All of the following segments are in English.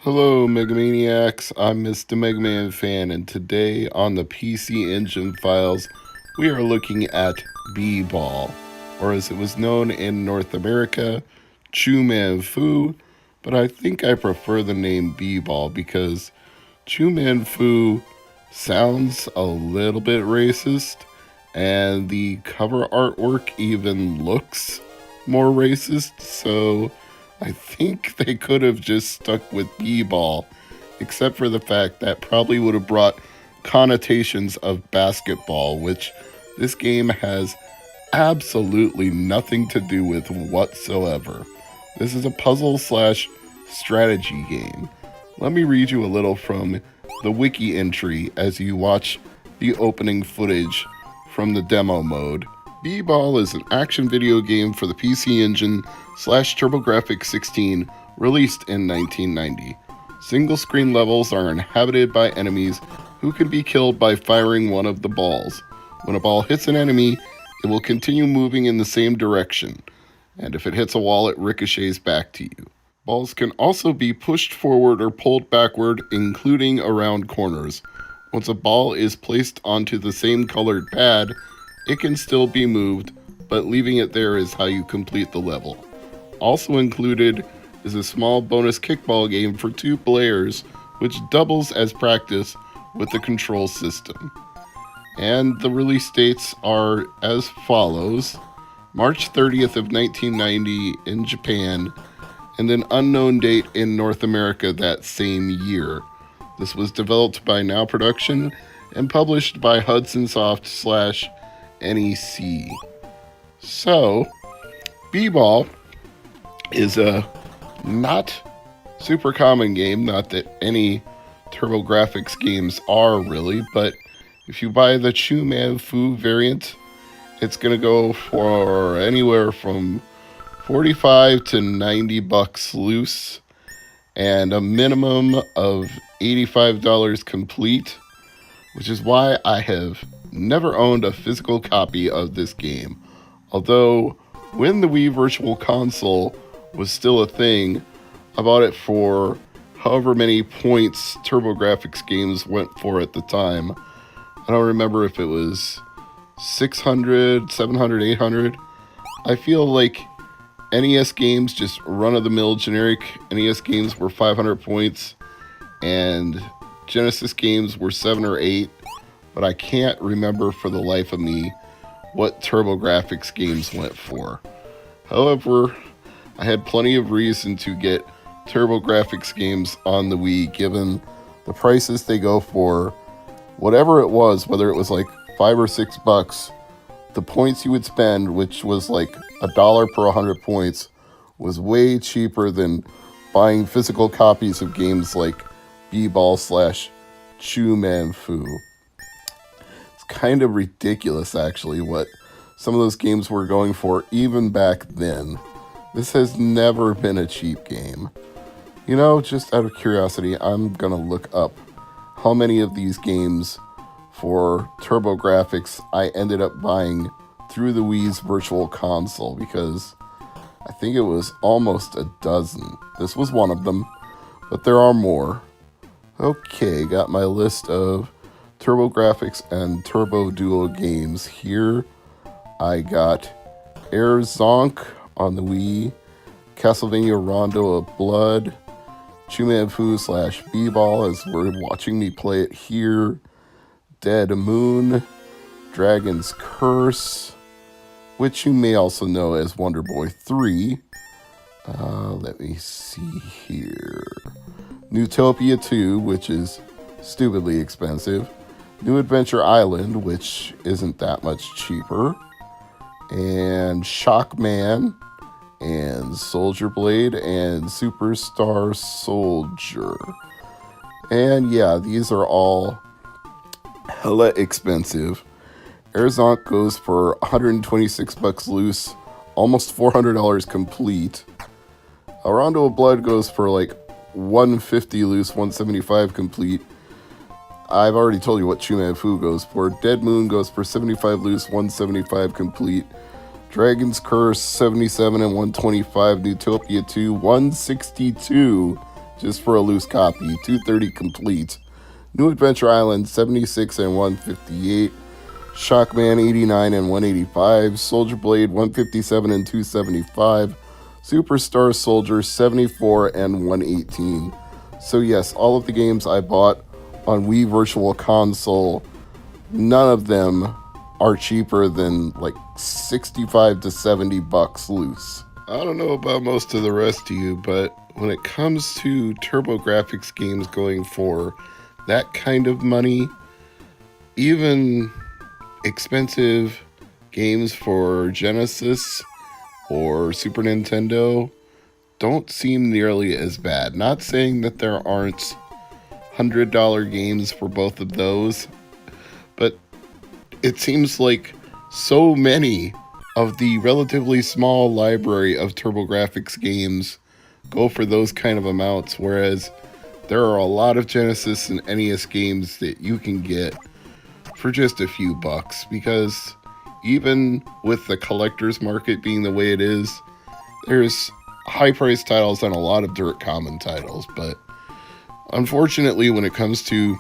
Hello, Megamaniacs. I'm Mr. MegaManFan, and today on the PC Engine Files, we are looking at B-Ball, or as it was known in North America, Chu Man Fu, but I think I prefer the name B-Ball because Chu Man Fu sounds a little bit racist, and the cover artwork even looks more racist, so I think they could have just stuck with B-ball, except for the fact that probably would have brought connotations of basketball, which this game has absolutely nothing to do with whatsoever. This is a puzzle slash strategy game. Let me read you a little from the wiki entry as you watch the opening footage from the demo mode. B-Ball is an action video game for the PC Engine / TurboGrafx 16 released in 1990. Single screen levels are inhabited by enemies who can be killed by firing one of the balls. When a ball hits an enemy, it will continue moving in the same direction, and if it hits a wall, it ricochets back to you. Balls can also be pushed forward or pulled backward, including around corners. Once a ball is placed onto the same colored pad, it can still be moved, but leaving it there is how you complete the level. Also included is a small bonus kickball game for 2 players, which doubles as practice with the control system. And the release dates are as follows: March 30th of 1990 in Japan, and an unknown date in North America that same year. This was developed by Now Production and published by Hudson Soft / NEC. So, B-Ball is a not super common game, not that any TurboGrafx games are really, but if you buy the Chu Man Fu variant, it's going to go for anywhere from $45 to $90 loose, and a minimum of $85 complete, which is why I have never owned a physical copy of this game. Although, when the Wii Virtual Console was still a thing, I bought it for however many points TurboGrafx games went for at the time. I don't remember if it was 600, 700, 800. I feel like NES games, just run-of-the-mill generic NES games, were 500 points, and Genesis games were 7 or 8, but I can't remember for the life of me what TurboGrafx games went for. However, I had plenty of reason to get TurboGrafx games on the Wii, given the prices they go for. Whatever it was, whether it was like $5 or $6, the points you would spend, which was like $1 per 100 points, was way cheaper than buying physical copies of games like B-Ball / Chu Man Fu. It's kind of ridiculous, actually, what some of those games were going for even back then. This has never been a cheap game. You know, just out of curiosity, I'm gonna look up how many of these games for TurboGrafx I ended up buying through the Wii's Virtual Console, because I think it was almost a dozen. This was one of them, but there are more. Okay, got my list of TurboGrafx and Turbo Duo games here. I got Air Zonk on the Wii, Castlevania Rondo of Blood, Chu Man Fu / B-Ball, as we're watching me play it here, Dead Moon, Dragon's Curse, which you may also know as Wonder Boy 3. Let me see here. Newtopia 2, which is stupidly expensive. New Adventure Island, which isn't that much cheaper. And Shockman, and Soldier Blade, and Superstar Soldier. And yeah, these are all hella expensive. Airzonk goes for $126 loose, almost $400 complete. Rondo of Blood goes for like $150 loose, $175 complete. I've already told you what Chu Man Fu goes for. Dead Moon goes for $75 loose, $175 complete. Dragon's Curse, $77 and $125. Newtopia 2, $162. just for a loose copy. 230 complete. New Adventure Island 76 and 158. Shockman 89 and 185. Soldier Blade 157 and 275. Superstar Soldier 74 and 118. So yes, all of the games I bought on Wii Virtual Console, none of them are cheaper than like 65 to 70 bucks loose. I don't know about most of the rest of you, but when it comes to TurboGrafx games going for that kind of money, even expensive games for Genesis or Super Nintendo don't seem nearly as bad. Not saying that there aren't $100 games for both of those, but it seems like so many of the relatively small library of TurboGrafx games go for those kind of amounts, whereas there are a lot of Genesis and NES games that you can get for just a few bucks, because even with the collector's market being the way it is, there's high-priced titles on a lot of dirt common titles. But unfortunately, when it comes to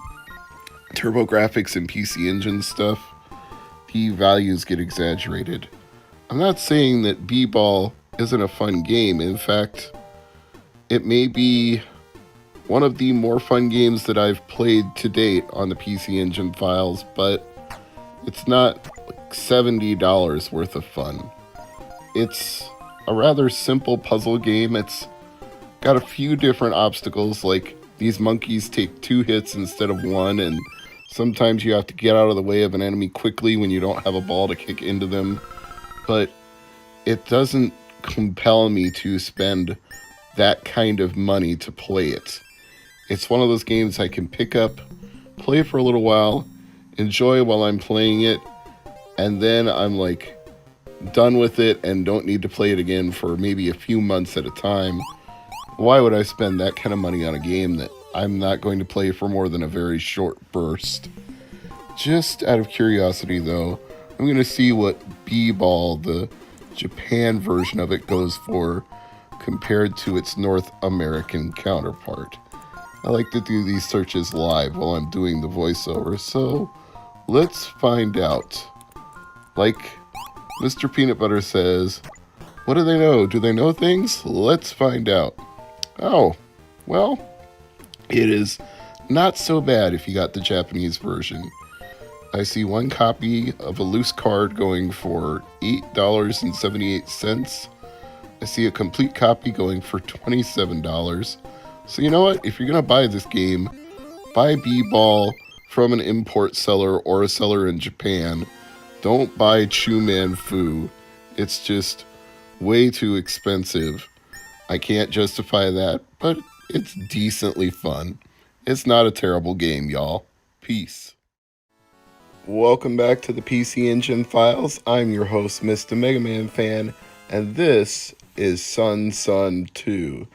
TurboGrafx and PC Engine stuff, the values get exaggerated. I'm not saying that B-Ball isn't a fun game. In fact, it may be one of the more fun games that I've played to date on the PC Engine files, but it's not like $70 worth of fun. It's a rather simple puzzle game. It's got a few different obstacles, like these monkeys take 2 hits instead of 1, and sometimes you have to get out of the way of an enemy quickly when you don't have a ball to kick into them. But it doesn't compel me to spend that kind of money to play it. It's one of those games I can pick up, play for a little while, enjoy while I'm playing it, and then I'm like done with it and don't need to play it again for maybe a few months at a time. Why would I spend that kind of money on a game that I'm not going to play for more than a very short burst? Just out of curiosity though, I'm going to see what B-Ball, the Japan version of it, goes for compared to its North American counterpart. I like to do these searches live while I'm doing the voiceover, so let's find out. Like Mr. Peanut Butter says, what do they know? Do they know things? Let's find out. Oh, well, it is not so bad if you got the Japanese version. I see one copy of a loose card going for $8.78. I see a complete copy going for $27. So you know what? If you're going to buy this game, buy B-Ball from an import seller or a seller in Japan. Don't buy Chu-Man Fu. It's just way too expensive. I can't justify that, but it's decently fun. It's not a terrible game, y'all. Peace. Welcome back to the PC Engine Files. I'm your host, Mr. MegaManFan, and this is Sun 2.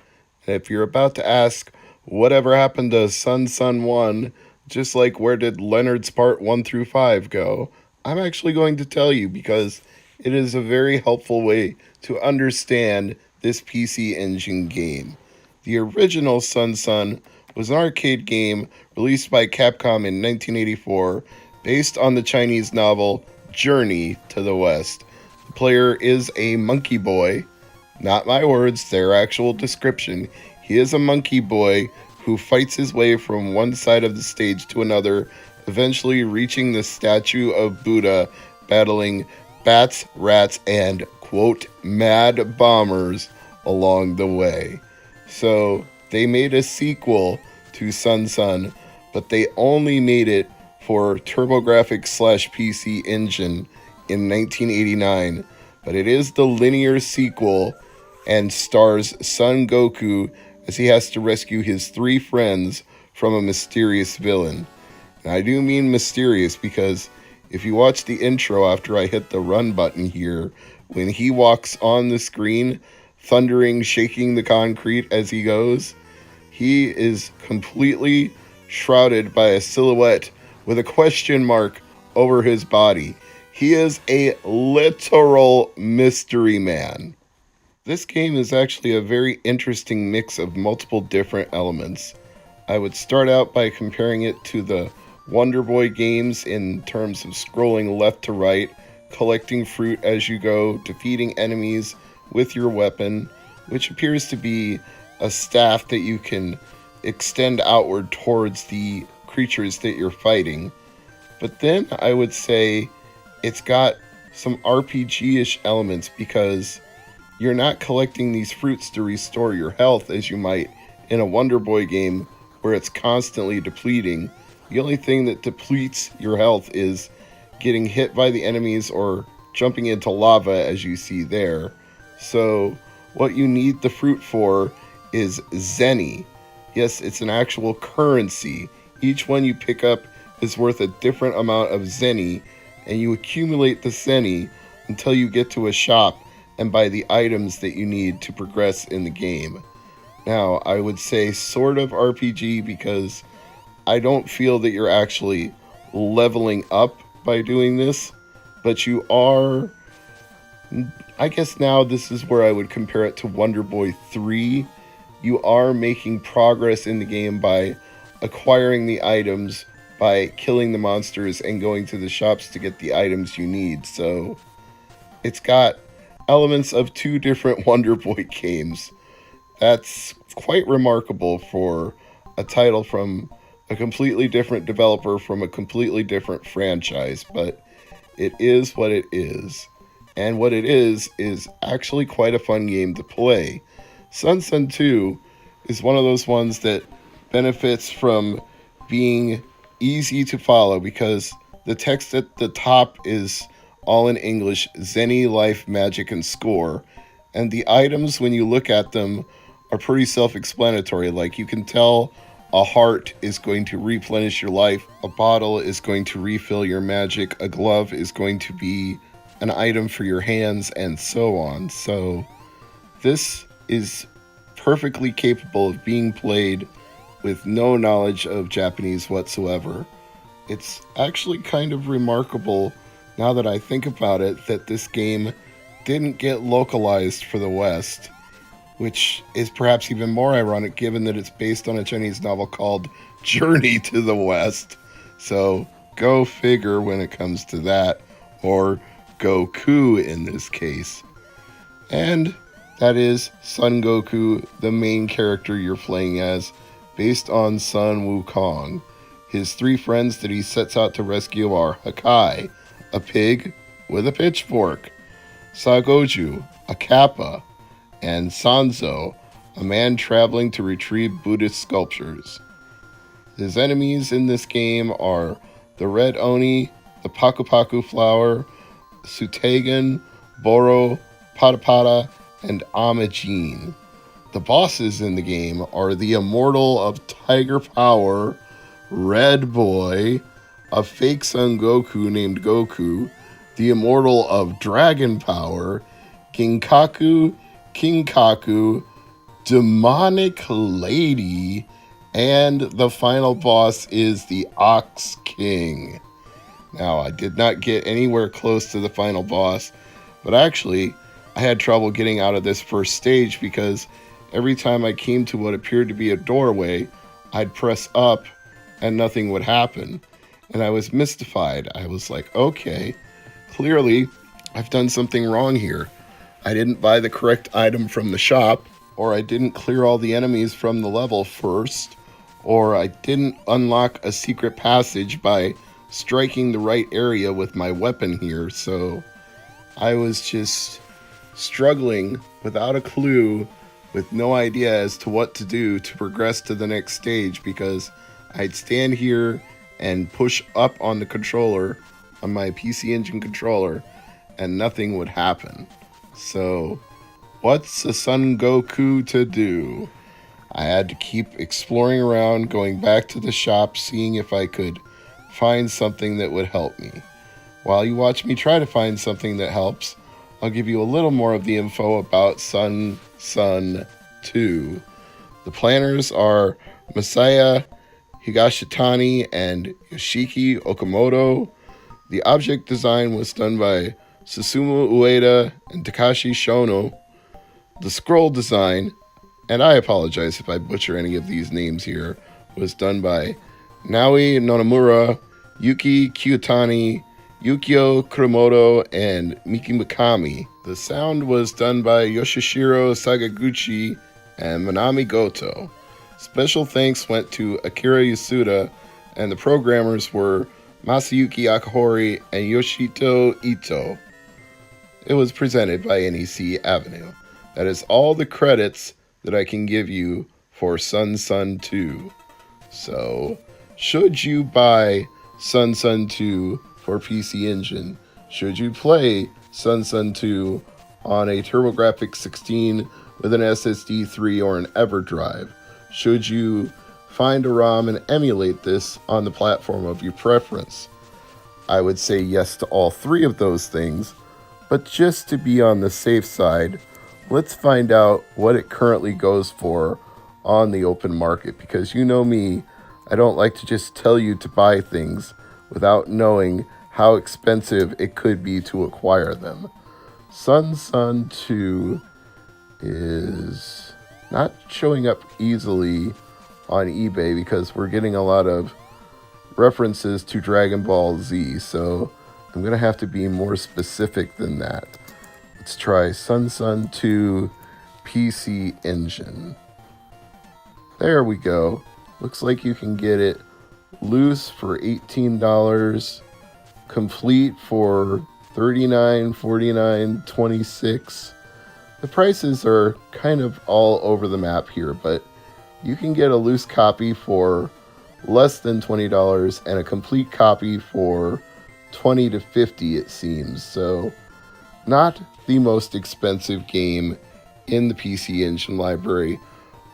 And if you're about to ask, whatever happened to Sun 1, just like where did Leonard's Part 1 through 5 go, I'm actually going to tell you, because it is a very helpful way to understand this PC Engine game. The original Sun was an arcade game released by Capcom in 1984, based on the Chinese novel Journey to the West. The player is a monkey boy. Not my words, their actual description. He is a monkey boy who fights his way from one side of the stage to another, eventually reaching the statue of Buddha, battling bats, rats, and, quote, mad bombers along the way. So, they made a sequel to Sun, but they only made it for TurboGrafx/PC Engine in 1989. But it is the linear sequel and stars Son Goku as he has to rescue his 3 friends from a mysterious villain. And I do mean mysterious, because if you watch the intro after I hit the run button here, when he walks on the screen, thundering, shaking the concrete as he goes, he is completely shrouded by a silhouette with a question mark over his body. He is a literal mystery man. This game is actually a very interesting mix of multiple different elements. I would start out by comparing it to the Wonder Boy games in terms of scrolling left to right, collecting fruit as you go, defeating enemies with your weapon, which appears to be a staff that you can extend outward towards the creatures that you're fighting. But then I would say it's got some RPG ish elements because you're not collecting these fruits to restore your health as you might in a Wonder Boy game where it's constantly depleting. The only thing that depletes your health is getting hit by the enemies or jumping into lava, as you see there. So, what you need the fruit for is zenny. Yes, it's an actual currency. Each one you pick up is worth a different amount of zenny, and you accumulate the zenny until you get to a shop and buy the items that you need to progress in the game. Now, I would say sort of RPG because I don't feel that you're actually leveling up by doing this, but you are. I guess now this is where I would compare it to Wonder Boy 3. You are making progress in the game by acquiring the items, by killing the monsters, and going to the shops to get the items you need. So it's got elements of two different Wonder Boy games. That's quite remarkable for a title from a completely different developer from a completely different franchise, but it is what it is. And what it is actually quite a fun game to play. Sun 2 is one of those ones that benefits from being easy to follow because the text at the top is all in English, Zenny, Life, Magic, and Score. And the items, when you look at them, are pretty self-explanatory. Like, you can tell a heart is going to replenish your life, a bottle is going to refill your magic, a glove is going to be an item for your hands, and so on. So this is perfectly capable of being played with no knowledge of Japanese whatsoever. It's actually kind of remarkable, now that I think about it, that this game didn't get localized for the West, which is perhaps even more ironic given that it's based on a Chinese novel called Journey to the West. So go figure when it comes to that, or Goku in this case. And that is Son Goku, the main character you're playing as, based on Sun Wukong. His three friends that he sets out to rescue are Hakai, a pig with a pitchfork, Sagoju, a kappa, and Sanzo, a man traveling to retrieve Buddhist sculptures. His enemies in this game are the Red Oni, the Paku Paku Flower, Sutagan, Boro, Pata, and Amajin. The bosses in the game are the Immortal of Tiger Power, Red Boy, a fake Son Goku named Goku, the Immortal of Dragon Power, Ginkaku, Kinkaku, Demonic Lady, and the final boss is the Ox King. Now, I did not get anywhere close to the final boss, but actually, I had trouble getting out of this first stage because every time I came to what appeared to be a doorway, I'd press up and nothing would happen. And I was mystified. I was like, okay, clearly I've done something wrong here. I didn't buy the correct item from the shop, or I didn't clear all the enemies from the level first, or I didn't unlock a secret passage by striking the right area with my weapon here. So I was just struggling without a clue, with no idea as to what to do to progress to the next stage, because I'd stand here and push up on the controller, on my PC Engine controller, and nothing would happen. So what's a Son Goku to do? I had to keep exploring around, going back to the shop, seeing if I could find something that would help me. While you watch me try to find something that helps, I'll give you a little more of the info about Sun 2. The planners are Masaya Higashitani and Yoshiki Okamoto. The object design was done by Susumu Ueda and Takashi Shono. The scroll design, and I apologize if I butcher any of these names here, was done by Naoi Nonomura, Yuki Kiyotani, Yukio Kuromoto, and Miki Mikami. The sound was done by Yoshishiro Sakaguchi and Manami Goto. Special thanks went to Akira Yasuda, and the programmers were Masayuki Akahori and Yoshito Ito. It was presented by NEC Avenue. That is all the credits that I can give you for Sun Sun 2. So, should you buy Sun Sun 2 for PC Engine? Should you play Sun Sun 2 on a TurboGrafx 16 with an SSD 3 or an EverDrive? Should you find a ROM and emulate this on the platform of your preference? I would say yes to all three of those things, but just to be on the safe side, let's find out what it currently goes for on the open market, because you know me, I don't like to just tell you to buy things without knowing how expensive it could be to acquire them. Sun Sun 2 is not showing up easily on eBay because we're getting a lot of references to Dragon Ball Z, so I'm going to have to be more specific than that. Let's try Sun Sun 2 PC Engine. There we go. Looks like you can get it loose for $18, complete for $39, $49, $26. The prices are kind of all over the map here, but you can get a loose copy for less than $20 and a complete copy for $20 to $50, it seems. So not the most expensive game in the PC Engine library.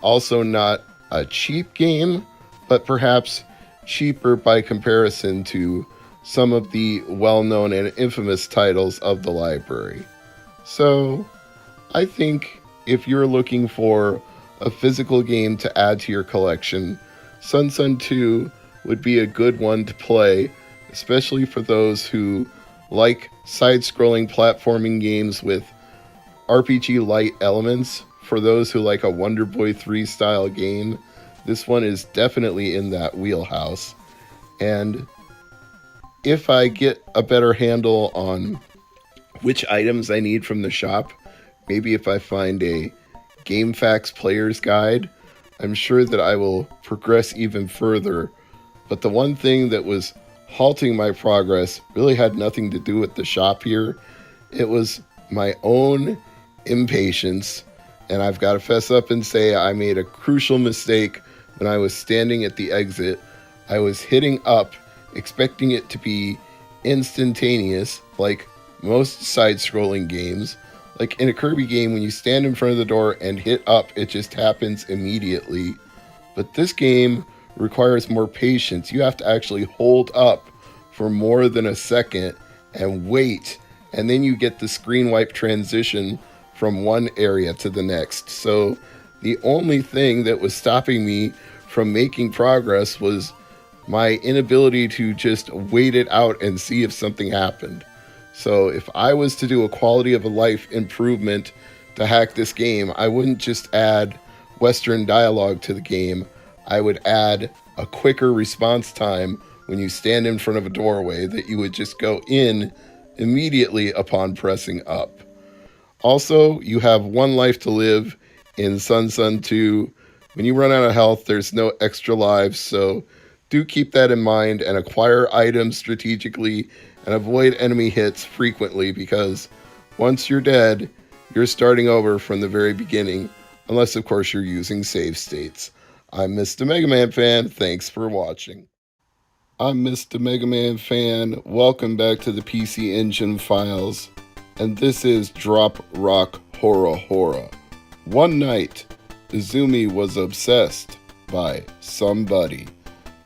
Also not a cheap game, but perhaps cheaper by comparison to some of the well-known and infamous titles of the library. So I think if you're looking for a physical game to add to your collection, Sun Sun 2 would be a good one to play, especially for those who like side-scrolling platforming games with RPG-light elements. For those who like a Wonder Boy 3 style game, this one is definitely in that wheelhouse. And if I get a better handle on which items I need from the shop, maybe if I find a GameFAQs player's guide, I'm sure that I will progress even further. But the one thing that was halting my progress really had nothing to do with the shop here. It was my own impatience, and I've got to fess up and say I made a crucial mistake when I was standing at the exit. I was hitting up, expecting it to be instantaneous, like most side-scrolling games. Like in a Kirby game, when you stand in front of the door and hit up, it just happens immediately. But this game requires more patience. You have to actually hold up for more than a second and wait, and then you get the screen wipe transition from one area to the next. So the only thing that was stopping me from making progress was my inability to just wait it out and see if something happened. So if I was to do a quality of life improvement to hack this game, I wouldn't just add Western dialogue to the game. I would add a quicker response time when you stand in front of a doorway, that you would just go in immediately upon pressing up. Also, you have one life to live in Sun Sun 2. When you run out of health, there's no extra lives, so do keep that in mind and acquire items strategically and avoid enemy hits frequently, because once you're dead, you're starting over from the very beginning, unless of course you're using save states. I'm Mr. MegaManFan, thanks for watching. I'm Mr. MegaManFan, welcome back to the PC Engine Files, and this is Drop Rock Hora Hora. One night, Izumi was obsessed by somebody.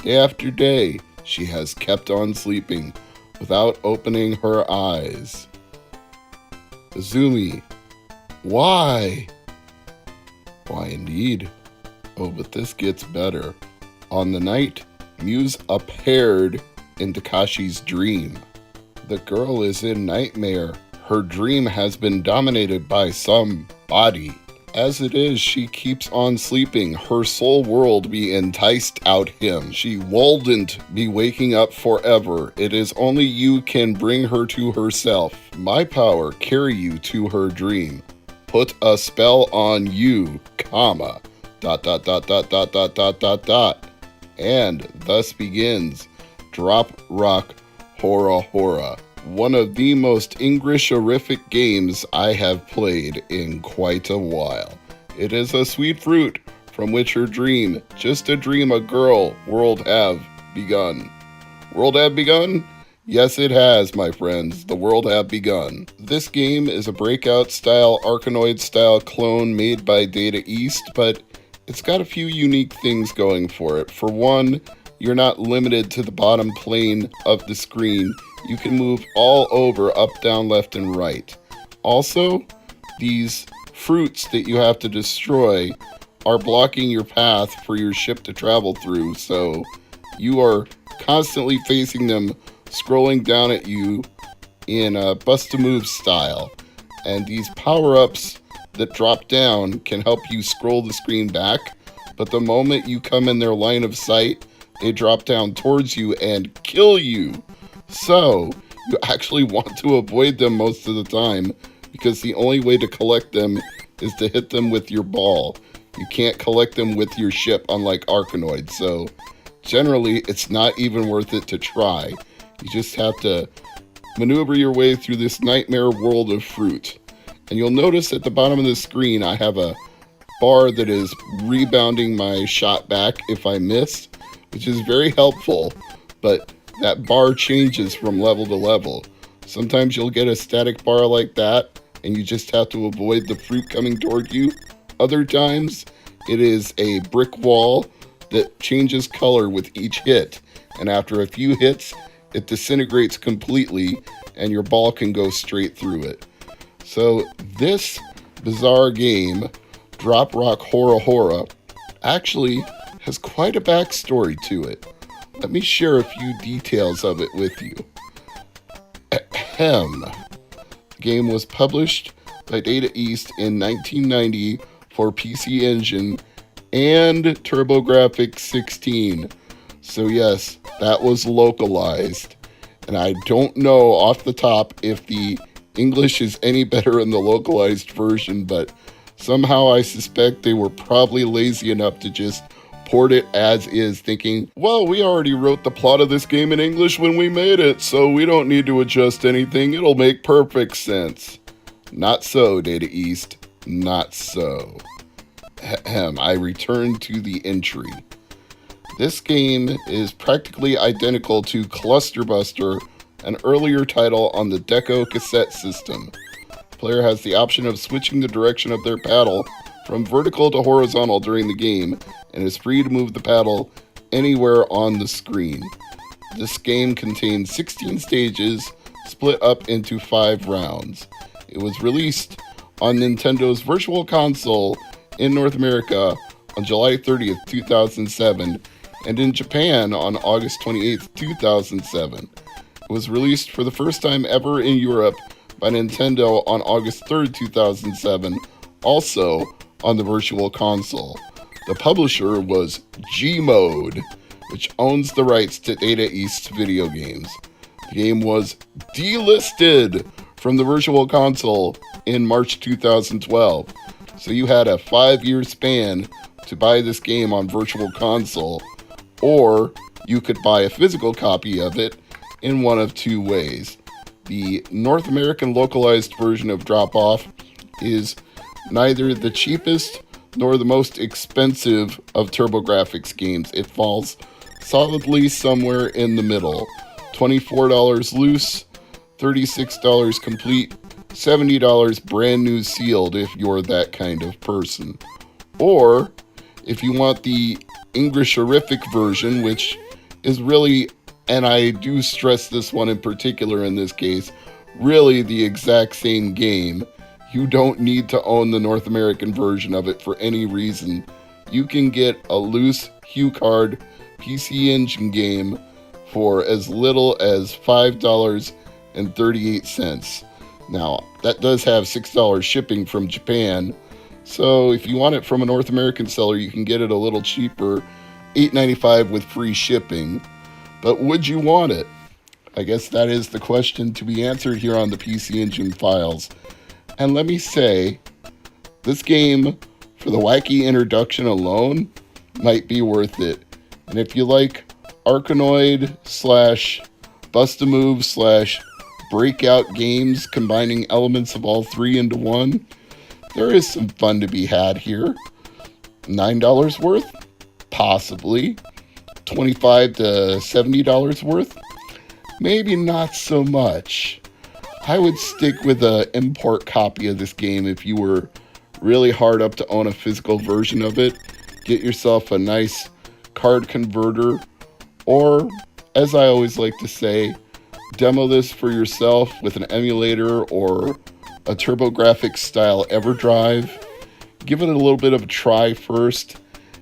Day after day, she has kept on sleeping without opening her eyes. Izumi, why? Why indeed. Oh, but this gets better. On the night, Muse appeared in Takashi's dream. The girl is in nightmare. Her dream has been dominated by some body. As it is, she keeps on sleeping, her soul world be enticed out him. She woldn't be waking up forever. It is only you can bring her to herself. My power carry you to her dream. Put a spell on you, comma, ... And thus begins Drop Rock Hora Hora, one of the most English-orific games I have played in quite a while. It is a sweet fruit from which her dream, just a dream a girl, world have begun. World have begun? Yes, it has, my friends. The world have begun. This game is a Breakout-style, Arkanoid-style clone made by Data East, but it's got a few unique things going for it. For one, you're not limited to the bottom plane of the screen. You can move all over, up, down, left, and right. Also, these fruits that you have to destroy are blocking your path for your ship to travel through, so you are constantly facing them, scrolling down at you in a bust-a-move style. And these power-ups that drop down can help you scroll the screen back, but the moment you come in their line of sight, they drop down towards you and kill you. So, you actually want to avoid them most of the time, because the only way to collect them is to hit them with your ball. You can't collect them with your ship, unlike Arkanoid, so generally it's not even worth it to try. You just have to maneuver your way through this nightmare world of fruit. And you'll notice at the bottom of the screen I have a bar that is rebounding my shot back if I miss, which is very helpful, but that bar changes from level to level. Sometimes you'll get a static bar like that, and you just have to avoid the fruit coming toward you. Other times, it is a brick wall that changes color with each hit, and after a few hits, it disintegrates completely, and your ball can go straight through it. So this bizarre game, Drop Rock Hora Hora, actually has quite a backstory to it. Let me share a few details of it with you. Ahem. The game was published by Data East in 1990 for PC Engine and TurboGrafx 16. So yes, that was localized. And I don't know off the top if the English is any better in the localized version, but somehow I suspect they were probably lazy enough to just port it as is, thinking, well, we already wrote the plot of this game in English when we made it, so we don't need to adjust anything. It'll make perfect sense. Not so, Data East. Not so. Ahem, I return to the entry. This game is practically identical to Cluster Buster, an earlier title on the Deco cassette system. The player has the option of switching the direction of their paddle from vertical to horizontal during the game, and is free to move the paddle anywhere on the screen. This game contains 16 stages, split up into 5 rounds. It was released on Nintendo's Virtual Console in North America on July 30th, 2007, and in Japan on August 28th, 2007. It was released for the first time ever in Europe by Nintendo on August 3rd, 2007, also on the Virtual Console. The publisher was Gmode, which owns the rights to Data East's video games. The game was delisted from the Virtual Console in March 2012, so you had a 5-year span to buy this game on Virtual Console, or you could buy a physical copy of it in one of two ways. The North American localized version of Drop Off is neither the cheapest nor the most expensive of TurboGrafx games. It falls solidly somewhere in the middle. $24 loose, $36 complete, $70 brand new sealed if you're that kind of person. Or, if you want the English-orific version, which is really, and I do stress this one in particular in this case, really the exact same game. You don't need to own the North American version of it for any reason. You can get a loose HuCard PC Engine game for as little as $5.38. Now, that does have $6 shipping from Japan, So if you want it from a North American seller, you can get it a little cheaper, $8.95 with free shipping. But would you want it? I guess that is the question to be answered here on the PC Engine Files. And let me say, this game, for the wacky introduction alone, might be worth it. And if you like Arkanoid / Bust-A-Move / breakout games combining elements of all three into one, there is some fun to be had here. $9 worth? Possibly. $25 to $70 worth? Maybe not so much. I would stick with an import copy of this game if you were really hard up to own a physical version of it. Get yourself a nice card converter, or, as I always like to say, demo this for yourself with an emulator or a TurboGrafx style EverDrive. Give it a little bit of a try first.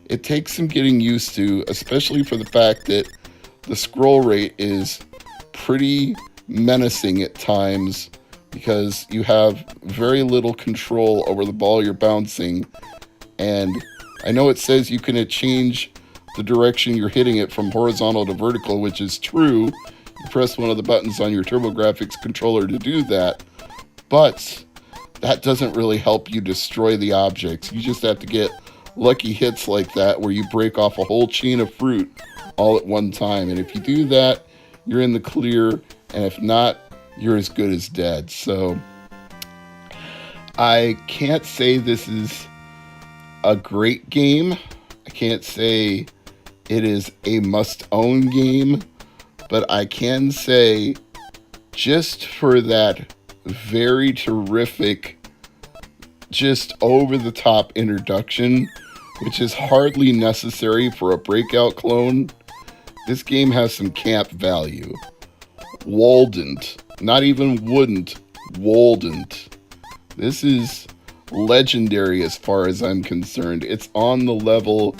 It takes some getting used to, especially for the fact that the scroll rate is pretty menacing at times because you have very little control over the ball you're bouncing. And I know it says you can change the direction you're hitting it from horizontal to vertical, which is true. You press one of the buttons on your TurboGrafx controller to do that, but that doesn't really help you destroy the objects. You just have to get lucky hits like that where you break off a whole chain of fruit all at one time. And if you do that, you're in the clear, and if not, you're as good as dead. So I can't say this is a great game. I can't say it is a must-own game, but I can say just for that very terrific, just over-the-top introduction, which is hardly necessary for a breakout clone, this game has some camp value. Woldent. Not even wouldn't. Woldent. This is legendary as far as I'm concerned. It's on the level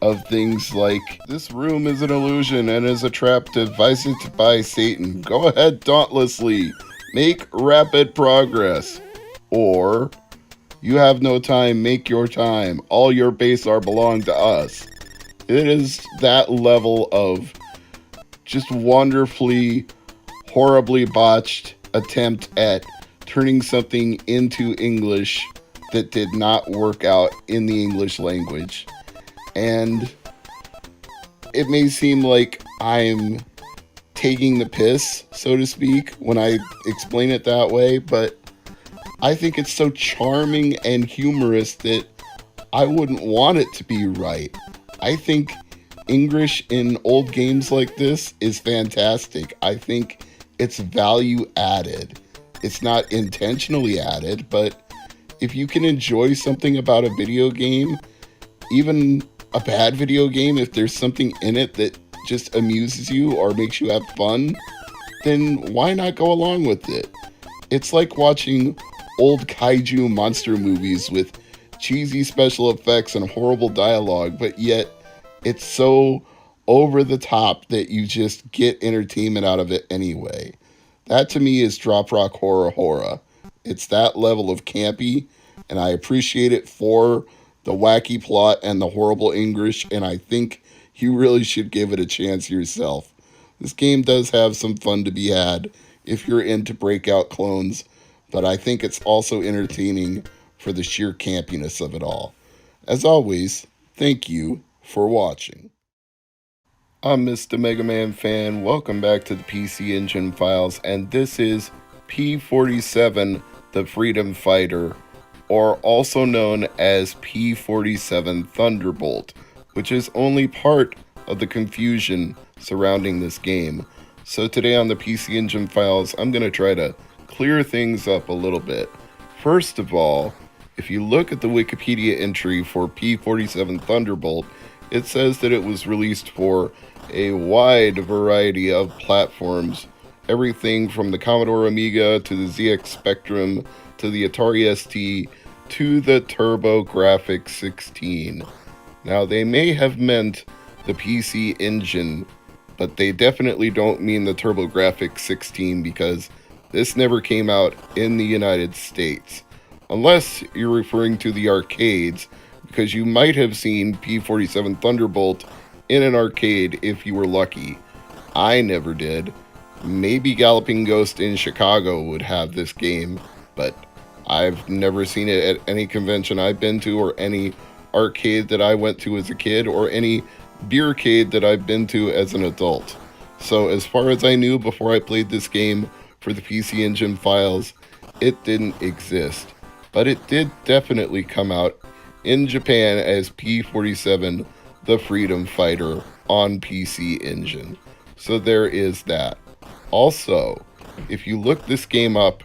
of things like, this room is an illusion and is a trap devised by Satan. Go ahead dauntlessly. Make rapid progress. Or, you have no time, make your time. All your base are belong to us. It is that level of just wonderfully, horribly botched attempt at turning something into English that did not work out in the English language. And it may seem like I'm taking the piss, so to speak, when I explain it that way, but I think it's so charming and humorous that I wouldn't want it to be right. I think English in old games like this is fantastic. I think it's value added. It's not intentionally added, but if you can enjoy something about a video game, even a bad video game, if there's something in it that just amuses you or makes you have fun, then why not go along with it? It's like watching old kaiju monster movies with cheesy special effects and horrible dialogue, but yet it's so over the top that you just get entertainment out of it anyway. That to me is drop rock horror. It's that level of campy, and I appreciate it for the wacky plot and the horrible English, and I think you really should give it a chance yourself. This game does have some fun to be had if you're into breakout clones, but I think it's also entertaining for the sheer campiness of it all. As always, thank you for watching. I'm Mr. MegaManFan. Welcome back to the PC Engine Files, and this is P-47, the Freedom Fighter, or also known as P-47 Thunderbolt, which is only part of the confusion surrounding this game. So today on the PC Engine Files, I'm going to try to clear things up a little bit. First of all, if you look at the Wikipedia entry for P-47 Thunderbolt, it says that it was released for a wide variety of platforms, everything from the Commodore Amiga to the ZX Spectrum to the Atari ST to the TurboGrafx 16. Now, they may have meant the PC Engine, but they definitely don't mean the TurboGrafx 16 because this never came out in the United States. unless you're referring to the arcades, because you might have seen P-47 Thunderbolt in an arcade if you were lucky. I never did. Maybe Galloping Ghost in Chicago would have this game, but I've never seen it at any convention I've been to, or any arcade that I went to as a kid, or any beercade that I've been to as an adult. So as far as I knew before I played this game for the PC Engine files, it didn't exist. But it did definitely come out in Japan as P-47 the Freedom Fighter on PC Engine. So there is that. Also, if you look this game up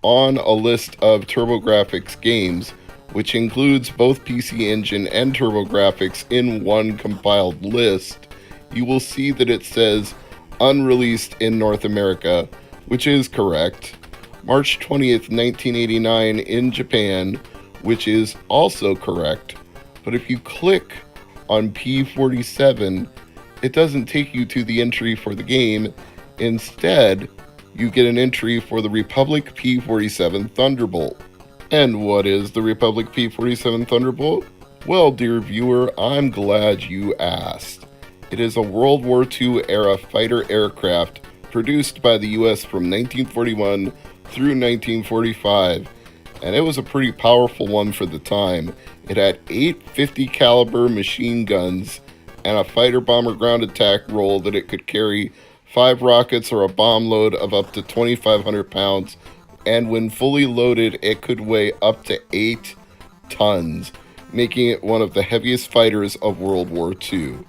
on a list of TurboGrafx games, which includes both PC Engine and TurboGrafx in one compiled list, you will see that it says unreleased in North America, which is correct. March 20th, 1989 in Japan, which is also correct. But if you click on P-47, it doesn't take you to the entry for the game. Instead, you get an entry for the Republic P-47 Thunderbolt. And what is the Republic P-47 Thunderbolt? Well, dear viewer, I'm glad you asked. It is a World War II era fighter aircraft produced by the US from 1941 through 1945, and it was a pretty powerful one for the time. It had 8 50 caliber machine guns and a fighter bomber ground attack roll that it could carry 5 rockets or a bomb load of up to 2,500 pounds, and when fully loaded it could weigh up to 8 tons, making it one of the heaviest fighters of World War II.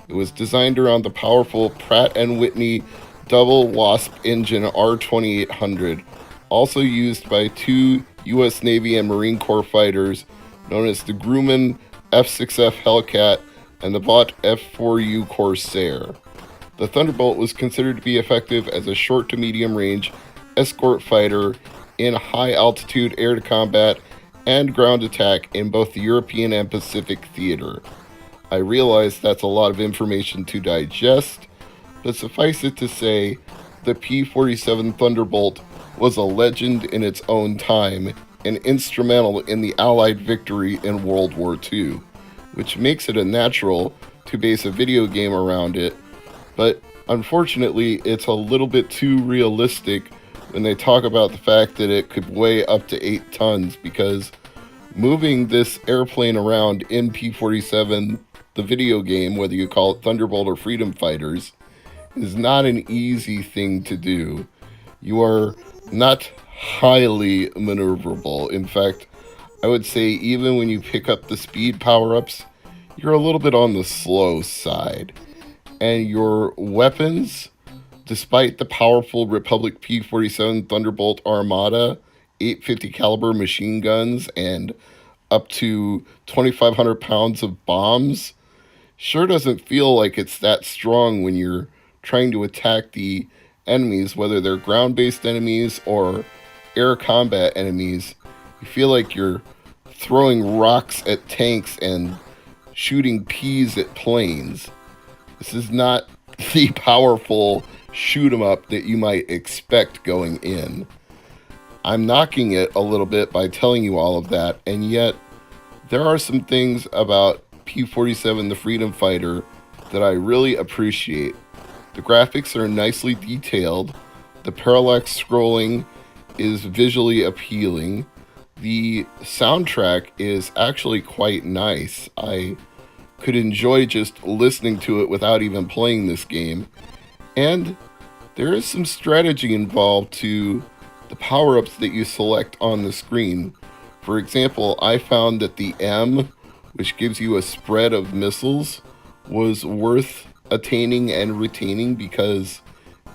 It was designed around the powerful Pratt & Whitney double Wasp engine R-2800, also used by 2 U.S. Navy and Marine Corps fighters known as the Grumman F-6F Hellcat and the Vought F-4U Corsair. The Thunderbolt was considered to be effective as a short to medium range escort fighter in high altitude air to combat and ground attack in both the European and Pacific theater. I realize that's a lot of information to digest, but suffice it to say, the P-47 Thunderbolt was a legend in its own time and instrumental in the Allied victory in World War II, which makes it a natural to base a video game around it, but unfortunately it's a little bit too realistic when they talk about the fact that it could weigh up to 8 tons, because moving this airplane around in P-47, the video game, whether you call it Thunderbolt or Freedom Fighters, is not an easy thing to do. You are not highly maneuverable. In fact, I would say even when you pick up the speed power-ups, you're a little bit on the slow side. And your weapons, despite the powerful Republic P-47 Thunderbolt Armada, 850 caliber machine guns, and up to 2,500 pounds of bombs, sure doesn't feel like it's that strong when you're trying to attack the enemies, whether they're ground-based enemies or air combat enemies. You feel like you're throwing rocks at tanks and shooting peas at planes. This is not the powerful shoot 'em up that you might expect going in. I'm knocking it a little bit by telling you all of that, and yet there are some things about P-47 the Freedom Fighter that I really appreciate. The graphics are nicely detailed, the parallax scrolling is visually appealing, the soundtrack is actually quite nice. I could enjoy just listening to it without even playing this game, and there is some strategy involved to the power-ups that you select on the screen. For example, I found that the M, which gives you a spread of missiles, was worth attaining and retaining because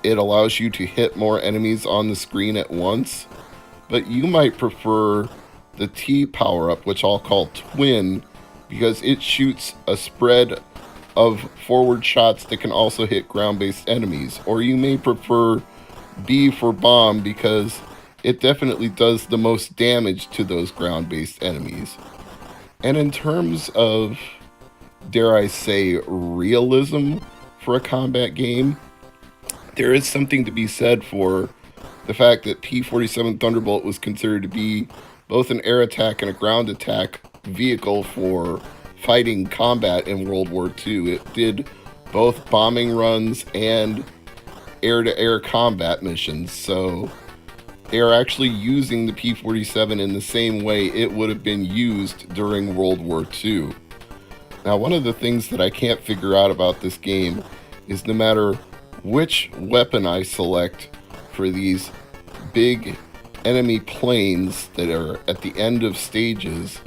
it allows you to hit more enemies on the screen at once. But you might prefer the T power-up, which I'll call Twin, because it shoots a spread of forward shots that can also hit ground-based enemies. Or you may prefer B for Bomb because it definitely does the most damage to those ground-based enemies. And in terms of, dare I say, realism for a combat game, there is something to be said for the fact that P-47 Thunderbolt was considered to be both an air attack and a ground attack vehicle for fighting combat in World War II. It did both bombing runs and air-to-air combat missions, so they are actually using the P-47 in the same way it would have been used during World War II. Now, one of the things that I can't figure out about this game is no matter which weapon I select for these big enemy planes that are at the end of stages,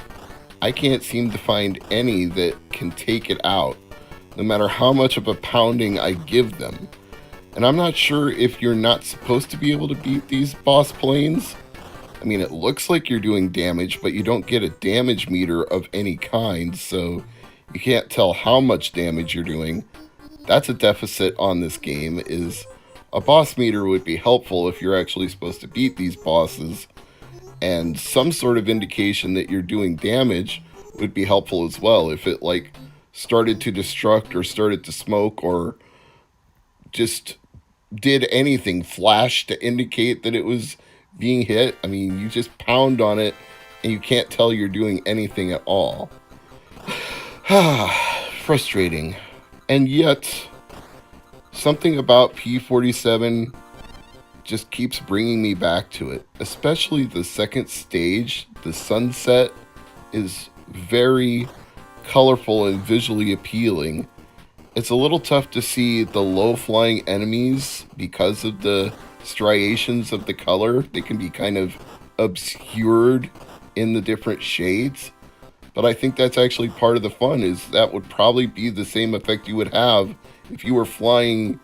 I can't seem to find any that can take it out, no matter how much of a pounding I give them. And I'm not sure if you're not supposed to be able to beat these boss planes. I mean, it looks like you're doing damage, but you don't get a damage meter of any kind, so you can't tell how much damage you're doing. That's a deficit on this game, is a boss meter would be helpful if you're actually supposed to beat these bosses, and some sort of indication that you're doing damage would be helpful as well. If it like started to destruct or started to smoke or just did anything, flash to indicate that it was being hit. I mean, you just pound on it and you can't tell you're doing anything at all. Frustrating. And yet, something about P-47 just keeps bringing me back to it. Especially the second stage, the sunset, is very colorful and visually appealing. It's a little tough to see the low-flying enemies because of the striations of the color. They can be kind of obscured in the different shades. But I think that's actually part of the fun, is that would probably be the same effect you would have if you were flying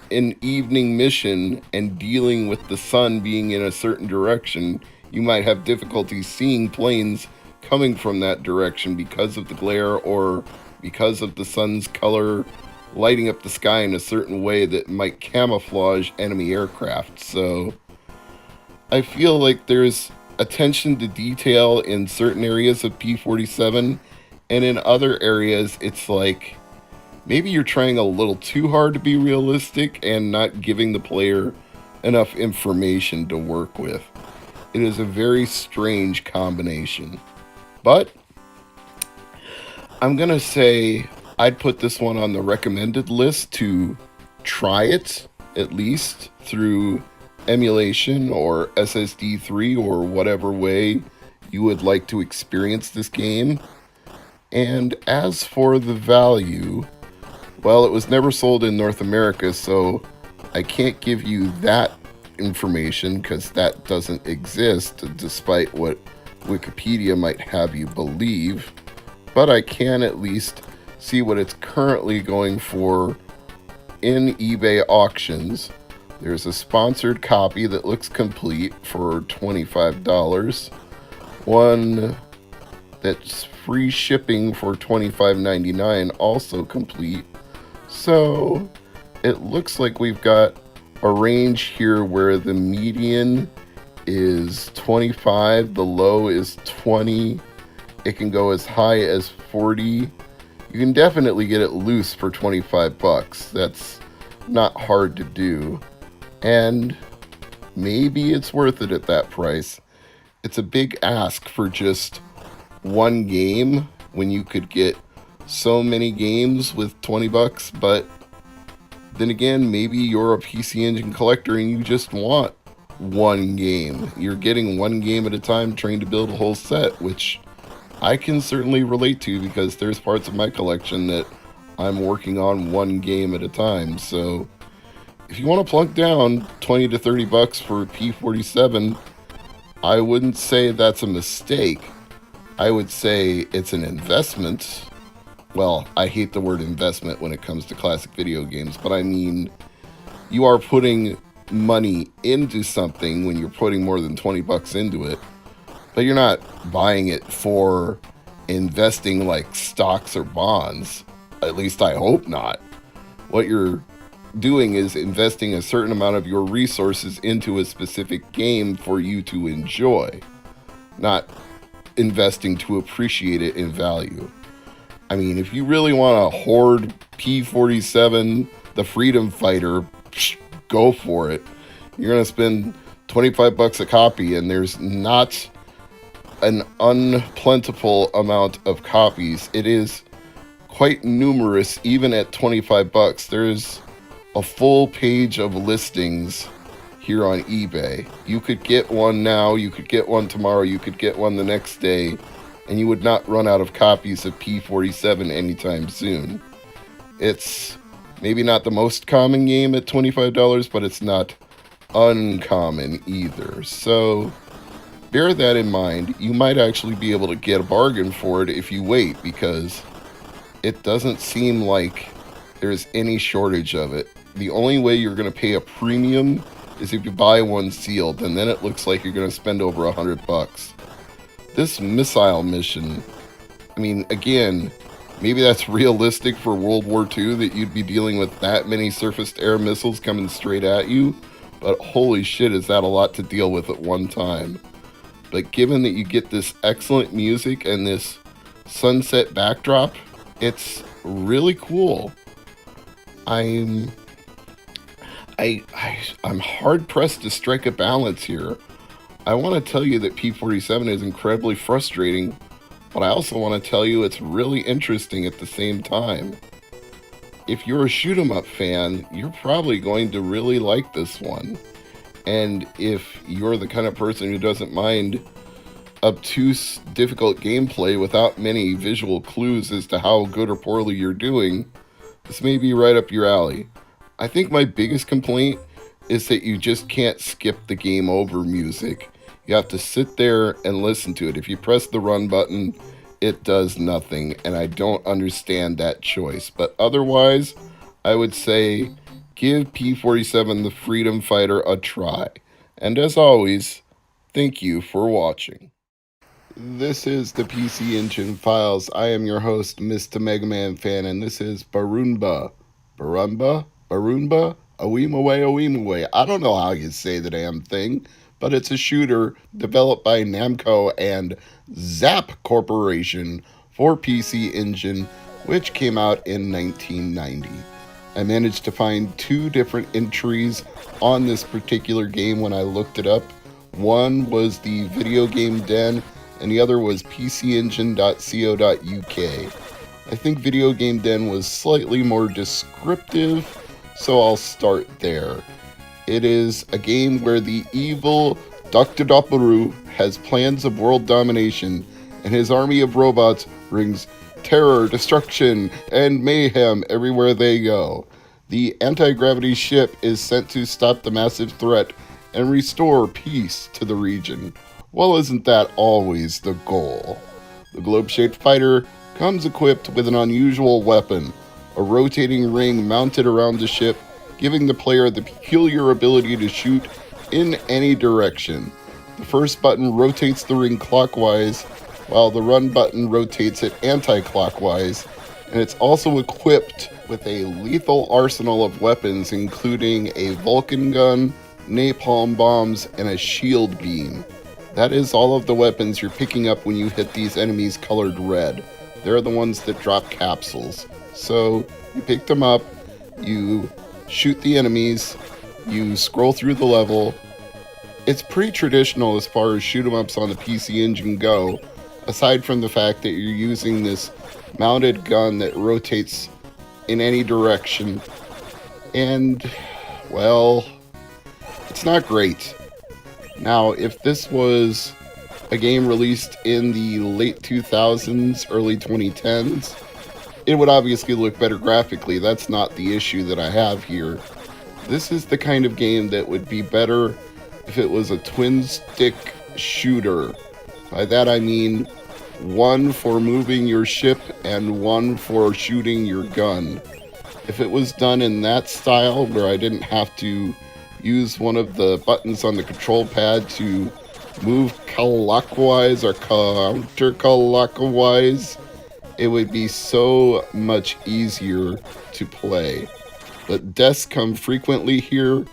an evening mission and dealing with the sun being in a certain direction. You might have difficulty seeing planes coming from that direction because of the glare or because of the sun's color lighting up the sky in a certain way that might camouflage enemy aircraft. So I feel like there's attention to detail in certain areas of P-47, and in other areas it's like maybe you're trying a little too hard to be realistic and not giving the player enough information to work with. It is a very strange combination. But I'm gonna say I'd put this one on the recommended list to try it, at least through emulation or SSD 3 or whatever way you would like to experience this game. And as for the value, well, it was never sold in North America, so I can't give you that information because that doesn't exist, despite what Wikipedia might have you believe. But I can at least see what it's currently going for in eBay auctions. There's a sponsored copy that looks complete for $25. One that's free shipping for $25.99, also complete. So it looks like we've got a range here where the median is 25, the low is 20. It can go as high as 40. You can definitely get it loose for 25 bucks. That's not hard to do. And maybe it's worth it at that price. It's a big ask for just one game when you could get so many games with 20 bucks, but then again, maybe you're a PC Engine collector and you just want one game. You're getting one game at a time, trying to build a whole set, which I can certainly relate to because there's parts of my collection that I'm working on one game at a time. So if you want to plunk down 20 to 30 bucks for P-47, I wouldn't say that's a mistake. I would say it's an investment. Well, I hate the word investment when it comes to classic video games, but I mean, you are putting money into something when you're putting more than 20 bucks into it, but you're not buying it for investing like stocks or bonds. At least I hope not. What you're doing is investing a certain amount of your resources into a specific game for you to enjoy, not investing to appreciate it in value. I mean, if you really want to hoard P-47, the Freedom Fighter, go for it. You're going to spend 25 bucks a copy, and there's not an unplentiful amount of copies. It is quite numerous, even at 25 bucks. There's a full page of listings here on eBay. You could get one now, you could get one tomorrow, you could get one the next day, and you would not run out of copies of P47 anytime soon. It's maybe not the most common game at $25, but it's not uncommon either. So bear that in mind. You might actually be able to get a bargain for it if you wait, because it doesn't seem like there's any shortage of it. The only way you're going to pay a premium is if you buy one sealed, and then it looks like you're going to spend over $100. This missile mission, I mean, again, maybe that's realistic for World War II, that you'd be dealing with that many surface-to-air missiles coming straight at you, but holy shit, is that a lot to deal with at one time. But given that you get this excellent music and this sunset backdrop, it's really cool. I'm hard pressed to strike a balance here. I want to tell you that P47 is incredibly frustrating, but I also want to tell you it's really interesting at the same time. If you're a shoot 'em up fan, you're probably going to really like this one. And if you're the kind of person who doesn't mind obtuse, difficult gameplay without many visual clues as to how good or poorly you're doing, this may be right up your alley. I think my biggest complaint is that you just can't skip the game over music. You have to sit there and listen to it. If you press the run button, it does nothing, and I don't understand that choice. But otherwise, I would say give P47 the Freedom Fighter a try. And as always, thank you for watching. This is the PC Engine Files. I am your host, Mr. MegaManFan, and this is Barunba. Barunba? Barunba? Awimaway. I don't know how you say the damn thing, but it's a shooter developed by Namco and Zap Corporation for PC Engine, which came out in 1990. I managed to find two different entries on this particular game when I looked it up. One was the Video Game Den, and the other was pcengine.co.uk. I think Video Game Den was slightly more descriptive, so I'll start there. It is a game where the evil Dr. Doppelru has plans of world domination, and his army of robots brings terror, destruction, and mayhem everywhere they go. The anti-gravity ship is sent to stop the massive threat and restore peace to the region. Well, isn't that always the goal? The globe-shaped fighter comes equipped with an unusual weapon, a rotating ring mounted around the ship, giving the player the peculiar ability to shoot in any direction. The first button rotates the ring clockwise, while the run button rotates it anti-clockwise, and it's also equipped with a lethal arsenal of weapons, including a Vulcan gun, napalm bombs, and a shield beam. That is all of the weapons you're picking up when you hit these enemies colored red. They're the ones that drop capsules. So you pick them up, you shoot the enemies, you scroll through the level. It's pretty traditional as far as shoot 'em ups on the PC Engine go, aside from the fact that you're using this mounted gun that rotates in any direction. And, well, it's not great. Now, if this was a game released in the late 2000s, early 2010s, it would obviously look better graphically. That's not the issue that I have here. This is the kind of game that would be better if it was a twin-stick shooter. By that I mean one for moving your ship and one for shooting your gun. If it was done in that style, where I didn't have to use one of the buttons on the control pad to move clockwise or counterclockwise, it would be so much easier to play. But deaths come frequently here,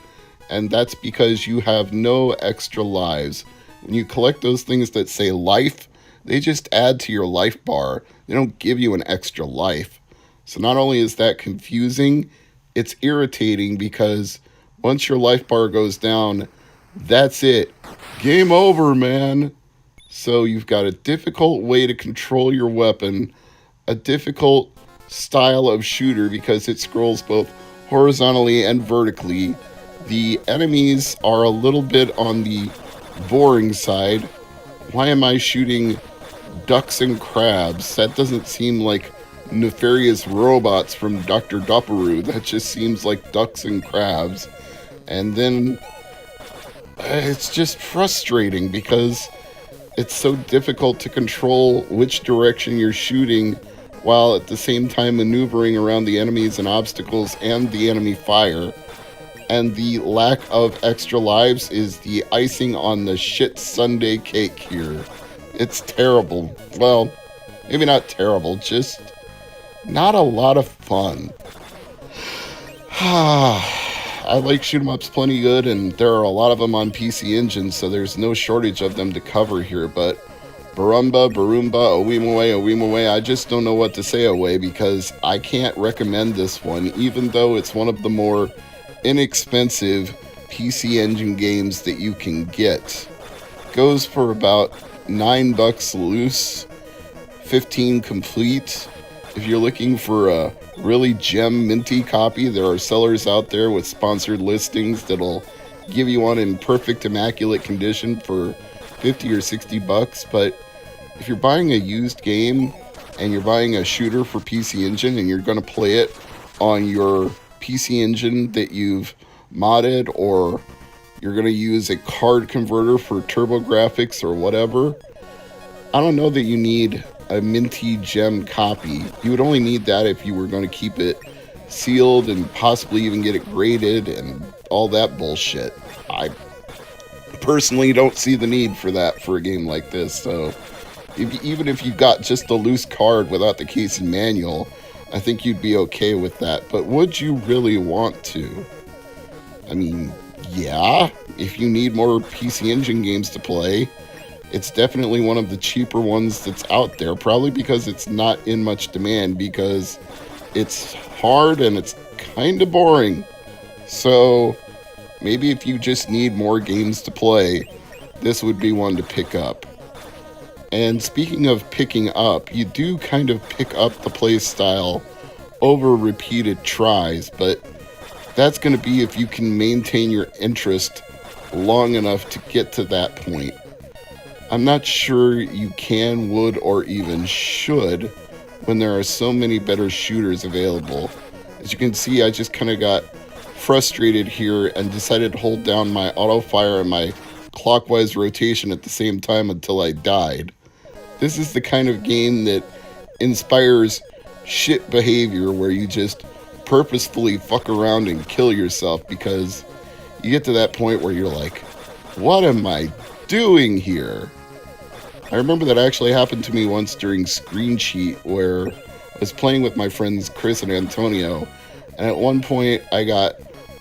and that's because you have no extra lives. When you collect those things that say life, they just add to your life bar. They don't give you an extra life. So not only is that confusing, it's irritating, because once your life bar goes down, that's it. Game over, man. So you've got a difficult way to control your weapon, a difficult style of shooter because it scrolls both horizontally and vertically. The enemies are a little bit on the boring side. Why am I shooting ducks and crabs? That doesn't seem like nefarious robots from Dr. Dopperoo. That just seems like ducks and crabs. And then it's just frustrating because it's so difficult to control which direction you're shooting while at the same time maneuvering around the enemies and obstacles and the enemy fire. And the lack of extra lives is the icing on the shit sundae cake here. It's terrible. Well, maybe not terrible, just not a lot of fun. I like shoot 'em ups plenty good, and there are a lot of them on PC Engine, so there's no shortage of them to cover here. But Barumba, Barumba, Owimawe, I just don't know what to say away because I can't recommend this one, even though it's one of the more inexpensive PC Engine games that you can get. Goes for about $9 loose, 15 complete. If you're looking for a really gem minty copy, there are sellers out there with sponsored listings that'll give you one in perfect immaculate condition for 50 or 60 bucks. But if you're buying a used game and you're buying a shooter for PC Engine and you're going to play it on your PC Engine that you've modded, or you're going to use a card converter for TurboGrafx or whatever, I don't know that you need a minty gem copy. You would only need that if you were going to keep it sealed and possibly even get it graded and all that bullshit. I personally don't see the need for that for a game like this. So even if you got just the loose card without the case and manual, I think you'd be okay with that. But would you really want to? I mean, yeah, if you need more PC Engine games to play, it's definitely one of the cheaper ones that's out there, probably because it's not in much demand, because it's hard and it's kind of boring. So maybe if you just need more games to play, this would be one to pick up. And speaking of picking up, you do kind of pick up the play style over repeated tries, but that's going to be if you can maintain your interest long enough to get to that point. I'm not sure you can, would, or even should when there are so many better shooters available. As you can see, I just kind of got frustrated here and decided to hold down my auto fire and my clockwise rotation at the same time until I died. This is the kind of game that inspires shit behavior where you just purposefully fuck around and kill yourself because you get to that point where you're like, what am I doing here? I remember that actually happened to me once during Screen Cheat, where I was playing with my friends Chris and Antonio, and at one point I got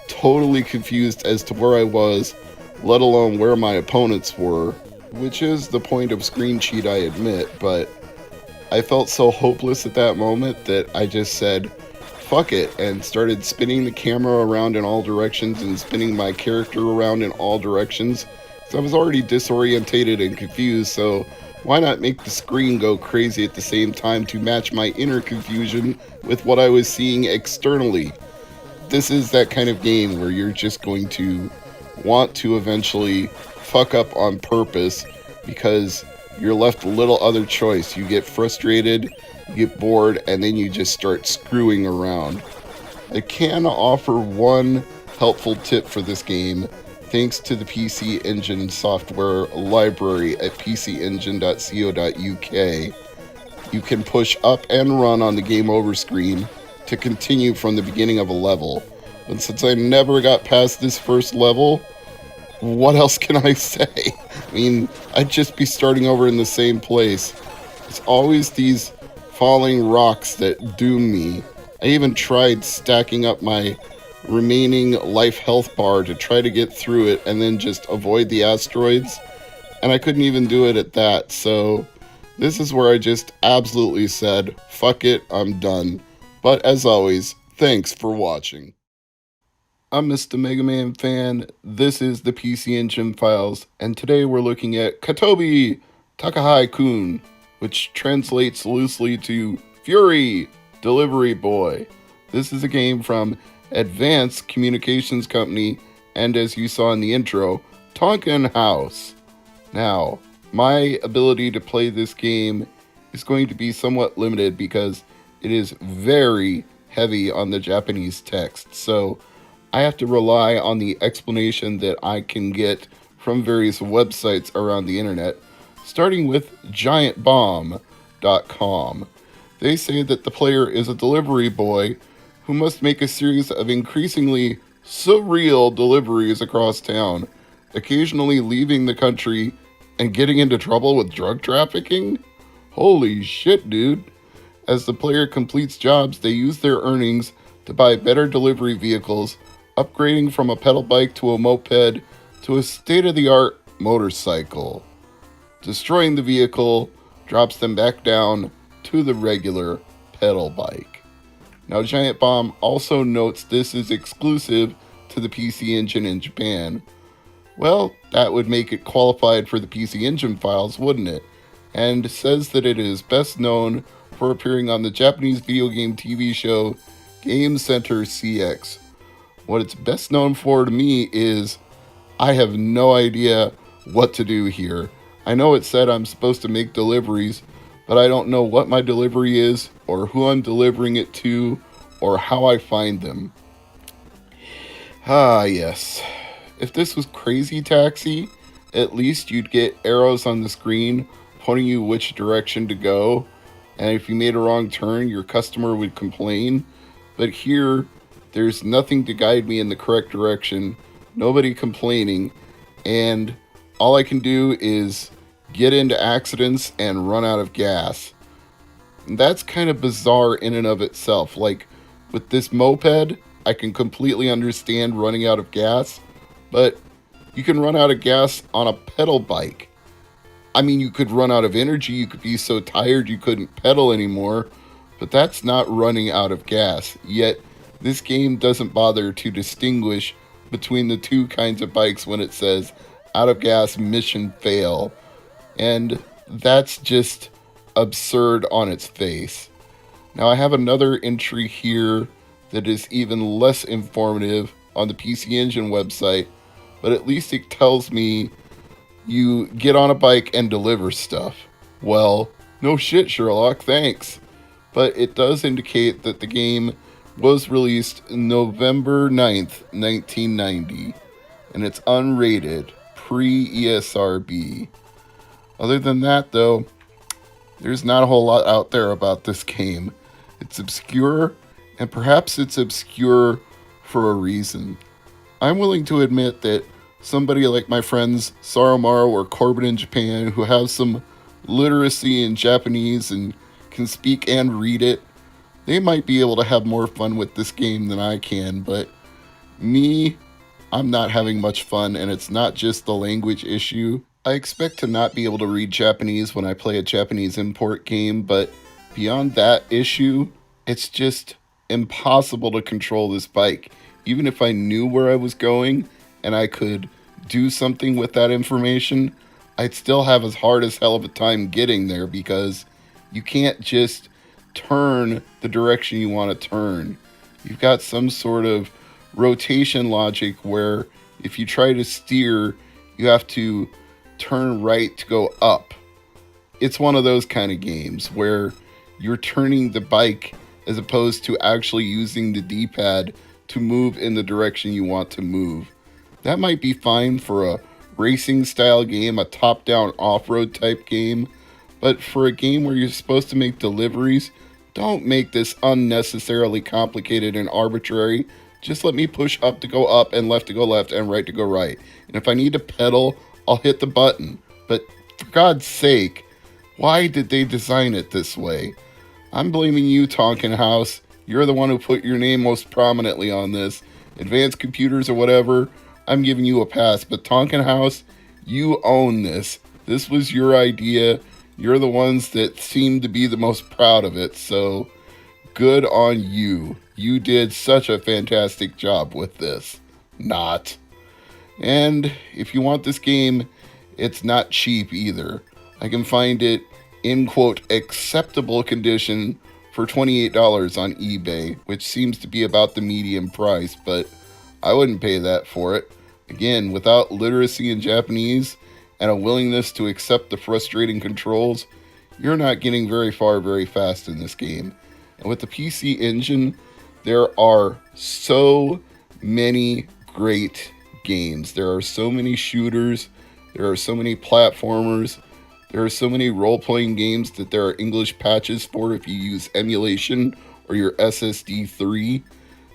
totally confused as to where I was, let alone where my opponents were, which is the point of Screen Cheat, I admit, but I felt so hopeless at that moment that I just said, fuck it, and started spinning the camera around in all directions and spinning my character around in all directions. So I was already disorientated and confused, so why not make the screen go crazy at the same time to match my inner confusion with what I was seeing externally? This is that kind of game where you're just going to want to eventually fuck up on purpose because you're left a little other choice. You get frustrated, you get bored, and then you just start screwing around. I can offer one helpful tip for this game, thanks to the PC Engine software library at pcengine.co.uk. You can push up and run on the game over screen to continue from the beginning of a level. And since I never got past this first level, what else can I say? I mean, I'd just be starting over in the same place. It's always these falling rocks that doom me. I even tried stacking up my remaining life health bar to try to get through it and then just avoid the asteroids, and I couldn't even do it at that. So this is where I just absolutely said, fuck it, I'm done. But as always, thanks for watching. I'm Mr. MegaManFan, this is the PC Engine Files, and today we're looking at Kotobi, Takahai-kun, which translates loosely to Fury Delivery Boy. This is a game from Advanced Communications Company, and as you saw in the intro, Tonkin House. Now, my ability to play this game is going to be somewhat limited because it is very heavy on the Japanese text, so I have to rely on the explanation that I can get from various websites around the internet, starting with giantbomb.com. They say that the player is a delivery boy who must make a series of increasingly surreal deliveries across town, occasionally leaving the country and getting into trouble with drug trafficking? Holy shit, dude. As the player completes jobs, they use their earnings to buy better delivery vehicles, upgrading from a pedal bike to a moped to a state-of-the-art motorcycle. Destroying the vehicle drops them back down to the regular pedal bike. Now, Giant Bomb also notes this is exclusive to the PC Engine in Japan. Well, that would make it qualified for the PC Engine files, wouldn't it? And says that it is best known for appearing on the Japanese video game TV show Game Center CX. What it's best known for to me is I have no idea what to do here. I know it said I'm supposed to make deliveries, but I don't know what my delivery is, or who I'm delivering it to, or how I find them. Ah, yes. If this was Crazy Taxi, at least you'd get arrows on the screen pointing you which direction to go, and if you made a wrong turn, your customer would complain. But here, there's nothing to guide me in the correct direction, nobody complaining, and all I can do is get into accidents and run out of gas. And that's kind of bizarre in and of itself. Like, with this moped, I can completely understand running out of gas, but you can run out of gas on a pedal bike. I mean, you could run out of energy, you could be so tired you couldn't pedal anymore, but that's not running out of gas. Yet, this game doesn't bother to distinguish between the two kinds of bikes when it says out of gas, mission fail. And that's just absurd on its face. Now, I have another entry here that is even less informative on the PC Engine website, but at least it tells me you get on a bike and deliver stuff. Well, no shit, Sherlock, thanks. But it does indicate that the game was released November 9th, 1990, and it's unrated, pre-ESRB. Other than that, though, there's not a whole lot out there about this game. It's obscure, and perhaps it's obscure for a reason. I'm willing to admit that somebody like my friends Sarumaru or Corbin in Japan, who have some literacy in Japanese and can speak and read it, they might be able to have more fun with this game than I can, but me, I'm not having much fun, and it's not just the language issue. I expect to not be able to read Japanese when I play a Japanese import game, but beyond that issue, it's just impossible to control this bike. Even if I knew where I was going and I could do something with that information, I'd still have as hard as hell of a time getting there because you can't just turn the direction you want to turn. You've got some sort of rotation logic where if you try to steer, you have to turn right to go up. It's one of those kind of games where you're turning the bike as opposed to actually using the D-pad to move in the direction you want to move. That might be fine for a racing style game, a top-down off-road type game, but for a game where you're supposed to make deliveries, don't make this unnecessarily complicated and arbitrary. Just let me push up to go up and left to go left and right to go right. And if I need to pedal, I'll hit the button. But for God's sake, why did they design it this way? I'm blaming you, Tonkin House. You're the one who put your name most prominently on this. Advanced Computers or whatever, I'm giving you a pass. But Tonkin House, you own this. This was your idea. You're the ones that seem to be the most proud of it. So good on you. You did such a fantastic job with this. Not. And if you want this game, it's not cheap either. I can find it in, quote, acceptable condition for $28 on eBay, which seems to be about the median price, but I wouldn't pay that for it. Again, without literacy in Japanese and a willingness to accept the frustrating controls, you're not getting very far very fast in this game. And with the PC Engine, there are so many great games. There are so many shooters, there are so many platformers, there are so many role-playing games that there are English patches for if you use emulation or your SSD 3.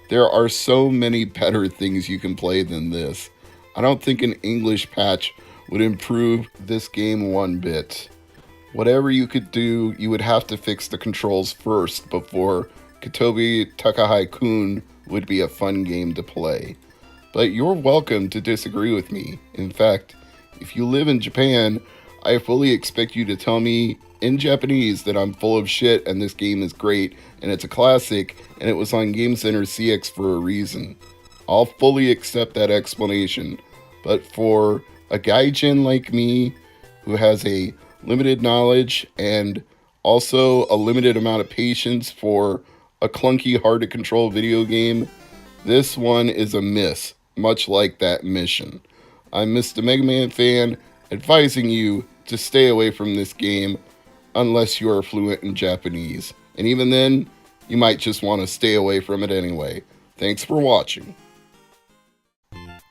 There are so many better things you can play than this. I don't think an English patch would improve this game one bit. Whatever you could do, you would have to fix the controls first before Katobi Takahai-kun would be a fun game to play. But you're welcome to disagree with me. In fact, if you live in Japan, I fully expect you to tell me in Japanese that I'm full of shit and this game is great and it's a classic and it was on Game Center CX for a reason. I'll fully accept that explanation. But for a gaijin like me, who has a limited knowledge and also a limited amount of patience for a clunky, hard-to-control video game, this one is a miss, much like that mission. I'm Mr. MegaManFan, advising you to stay away from this game unless you are fluent in Japanese. And even then, you might just want to stay away from it anyway. Thanks for watching.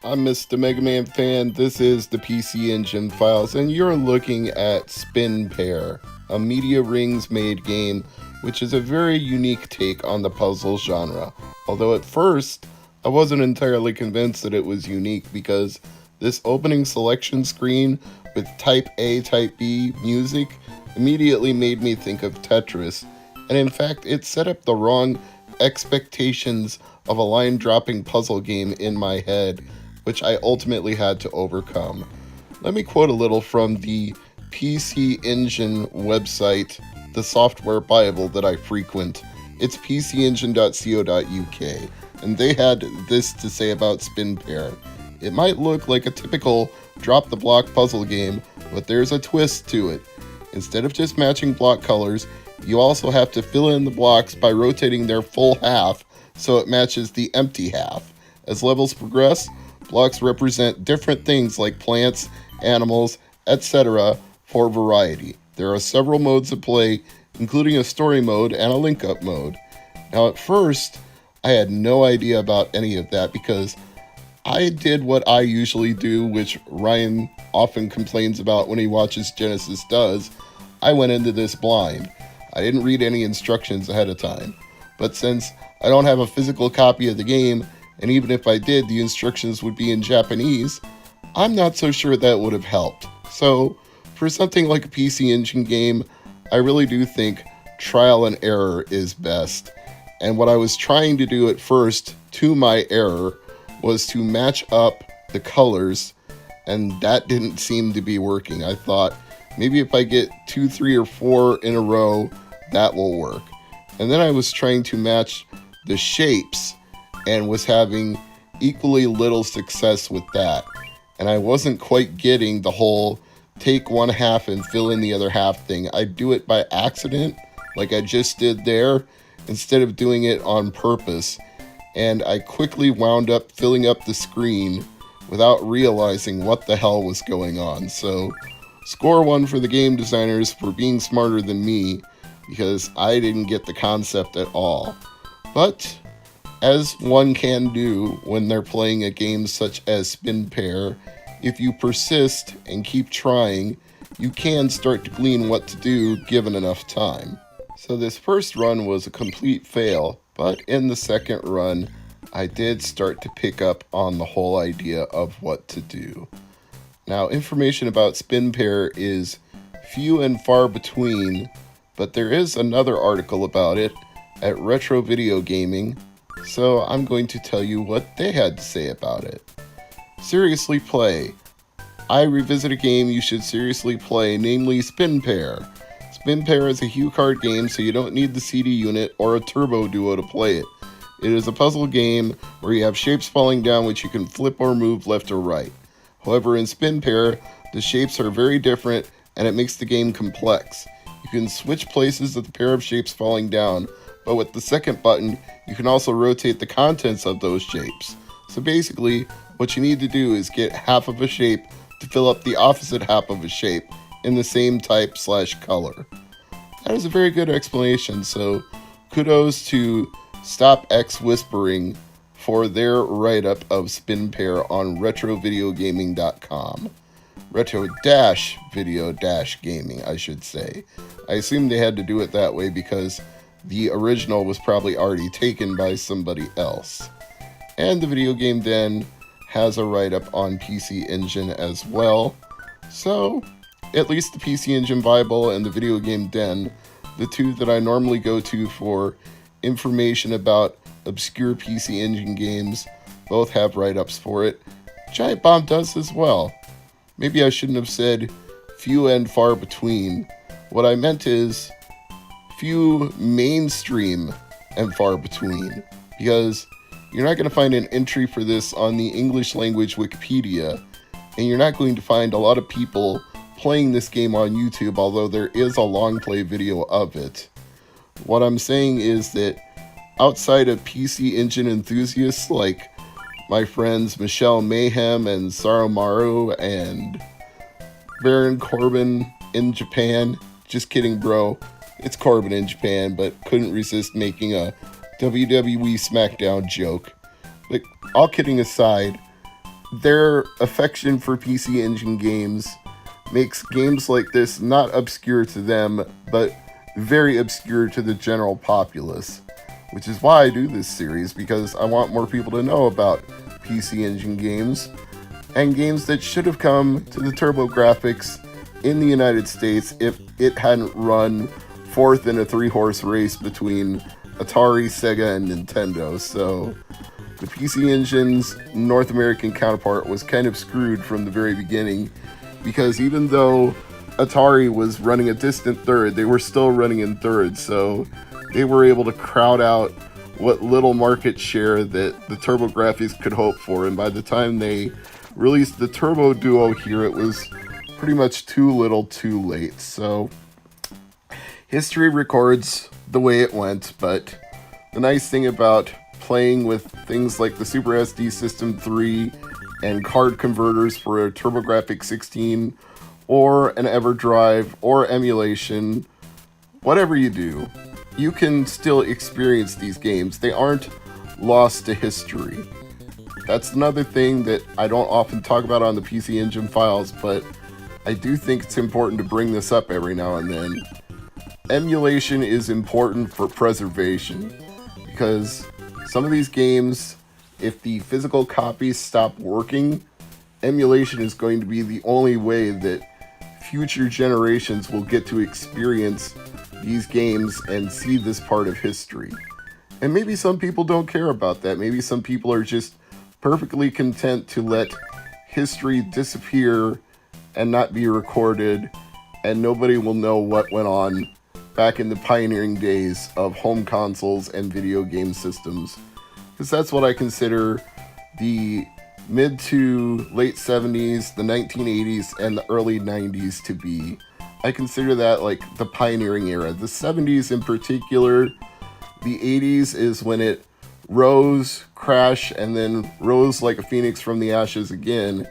I'm Mr. MegaManFan, this is the PC Engine Files, and you're looking at Spin Pair, a Media Rings made game, which is a very unique take on the puzzle genre. Although at first, I wasn't entirely convinced that it was unique because this opening selection screen with Type A, Type B music immediately made me think of Tetris, and in fact, it set up the wrong expectations of a line-dropping puzzle game in my head, which I ultimately had to overcome. Let me quote a little from the PC Engine website, the software Bible that I frequent. It's pcengine.co.uk, and they had this to say about Spin Pair. It might look like a typical drop-the-block puzzle game, but there's a twist to it. Instead of just matching block colors, you also have to fill in the blocks by rotating their full half so it matches the empty half. As levels progress, blocks represent different things like plants, animals, etc. for variety. There are several modes of play, including a story mode and a link-up mode. Now at first, I had no idea about any of that because I did what I usually do, which Ryan often complains about when he watches Genesis Does. I went into this blind. I didn't read any instructions ahead of time. But since I don't have a physical copy of the game, and even if I did, the instructions would be in Japanese, I'm not so sure that would have helped. So, for something like a PC Engine game, I really do think trial and error is best. And what I was trying to do at first, to my error, was to match up the colors, and that didn't seem to be working. I thought, maybe if I get 2, 3, or 4 in a row, that will work. And then I was trying to match the shapes, and was having equally little success with that. And I wasn't quite getting the whole take one half and fill in the other half thing. I'd do it by accident, like I just did there, instead of doing it on purpose. And I quickly wound up filling up the screen without realizing what the hell was going on. So, score 1 for the game designers for being smarter than me, because I didn't get the concept at all. But, as one can do when they're playing a game such as Spin Pair, if you persist and keep trying, you can start to glean what to do given enough time. So this first run was a complete fail, but in the second run, I did start to pick up on the whole idea of what to do. Now, information about Spin Pair is few and far between, but there is another article about it at Retro Video Gaming, so I'm going to tell you what they had to say about it. Seriously play. I revisit a game you should seriously play, namely Spin Pair. Spin Pair is a HuCard game, so you don't need the CD unit or a Turbo Duo to play it. It is a puzzle game where you have shapes falling down which you can flip or move left or right. However, in Spin Pair, the shapes are very different and it makes the game complex. You can switch places of the pair of shapes falling down, but with the second button, you can also rotate the contents of those shapes. So basically, what you need to do is get half of a shape to fill up the opposite half of a shape in the same type/color. That is a very good explanation, so kudos to Stop X Whispering for their write-up of Spin Pair on retrovideogaming.com. Retro-video-gaming, I should say. I assume they had to do it that way because the original was probably already taken by somebody else. And the Video Game Den has a write-up on PC Engine as well. So, at least the PC Engine Bible and the Video Game Den, the two that I normally go to for information about obscure PC Engine games, both have write-ups for it. Giant Bomb does as well. Maybe I shouldn't have said few and far between. What I meant is few mainstream and far between, because you're not going to find an entry for this on the English language Wikipedia, and you're not going to find a lot of people playing this game on YouTube, although there is a long play video of it. What I'm saying is that outside of PC Engine enthusiasts like my friends Michelle Mayhem and Sarumaru and Baron Corbin in Japan, just kidding bro, it's Corbin in Japan, but couldn't resist making a WWE SmackDown joke. But all kidding aside, their affection for PC Engine games makes games like this not obscure to them, but very obscure to the general populace. Which is why I do this series, because I want more people to know about PC Engine games, and games that should have come to the TurboGrafx in the United States if it hadn't run fourth in a 3-horse race between Atari, Sega, and Nintendo. So the PC Engine's North American counterpart was kind of screwed from the very beginning, because even though Atari was running a distant third, they were still running in third, so they were able to crowd out what little market share that the TurboGrafx could hope for, and by the time they released the Turbo Duo here, it was pretty much too little too late. So history records the way it went, but the nice thing about playing with things like the Super SD System 3 and card converters for a TurboGrafx 16 or an EverDrive or emulation, whatever you do, you can still experience these games. They aren't lost to history. That's another thing that I don't often talk about on the PC Engine Files, but I do think it's important to bring this up every now and then. Emulation is important for preservation, because some of these games, if the physical copies stop working, emulation is going to be the only way that future generations will get to experience these games and see this part of history. And maybe some people don't care about that. Maybe some people are just perfectly content to let history disappear and not be recorded, and nobody will know what went on back in the pioneering days of home consoles and video game systems. Because that's what I consider the mid to late 70s, the 1980s, and the early 90s to be. I consider that like the pioneering era. The 70s in particular, the 80s is when it rose, crashed, and then rose like a phoenix from the ashes again.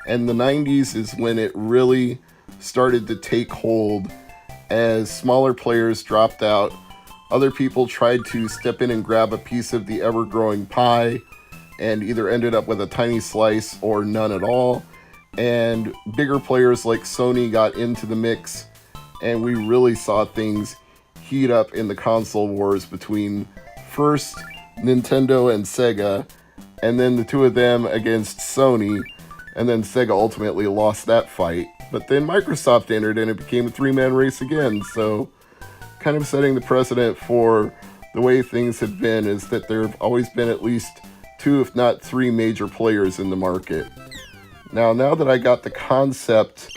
And the 90s is when it really started to take hold as smaller players dropped out. Other people tried to step in and grab a piece of the ever-growing pie and either ended up with a tiny slice or none at all. And bigger players like Sony got into the mix, and we really saw things heat up in the console wars between first Nintendo and Sega, and then the two of them against Sony, and then Sega ultimately lost that fight. But then Microsoft entered and it became a three-man race again, so kind of setting the precedent for the way things have been is that there have always been at least two, if not three, major players in the market. Now that I got the concept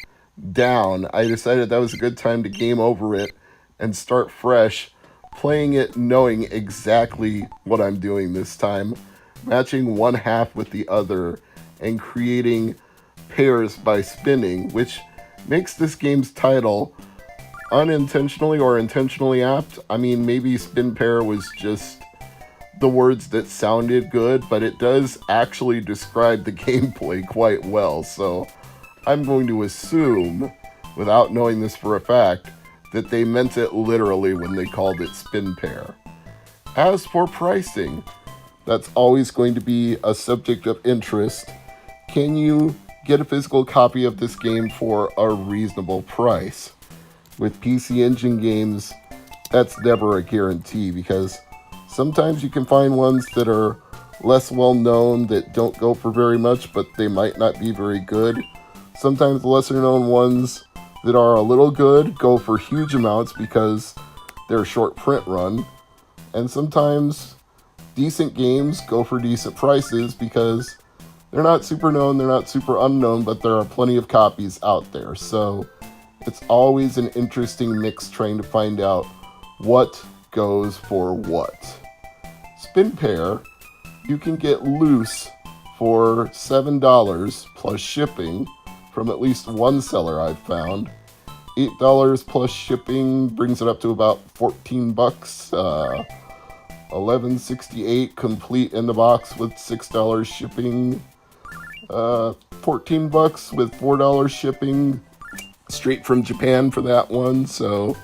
down, I decided that was a good time to game over it and start fresh, playing it knowing exactly what I'm doing this time, matching one half with the other, and creating pairs by spinning, which makes this game's title unintentionally or intentionally apt. I mean, maybe Spin Pair was just the words that sounded good, but it does actually describe the gameplay quite well. So I'm going to assume, without knowing this for a fact, that they meant it literally when they called it Spin Pair. As for pricing, that's always going to be a subject of interest. Can you get a physical copy of this game for a reasonable price? With PC Engine games, that's never a guarantee, because sometimes you can find ones that are less well known that don't go for very much, but they might not be very good. Sometimes lesser known ones that are a little good go for huge amounts because they're short print run. And sometimes decent games go for decent prices because they're not super known, they're not super unknown, but there are plenty of copies out there. So it's always an interesting mix trying to find out what goes for what. Spin Pair, you can get loose for $7 plus shipping from at least one seller I've found. $8 plus shipping brings it up to about 14 bucks. $11.68 complete in the box with $6 shipping. 14 bucks with $4 shipping straight from Japan for that one. So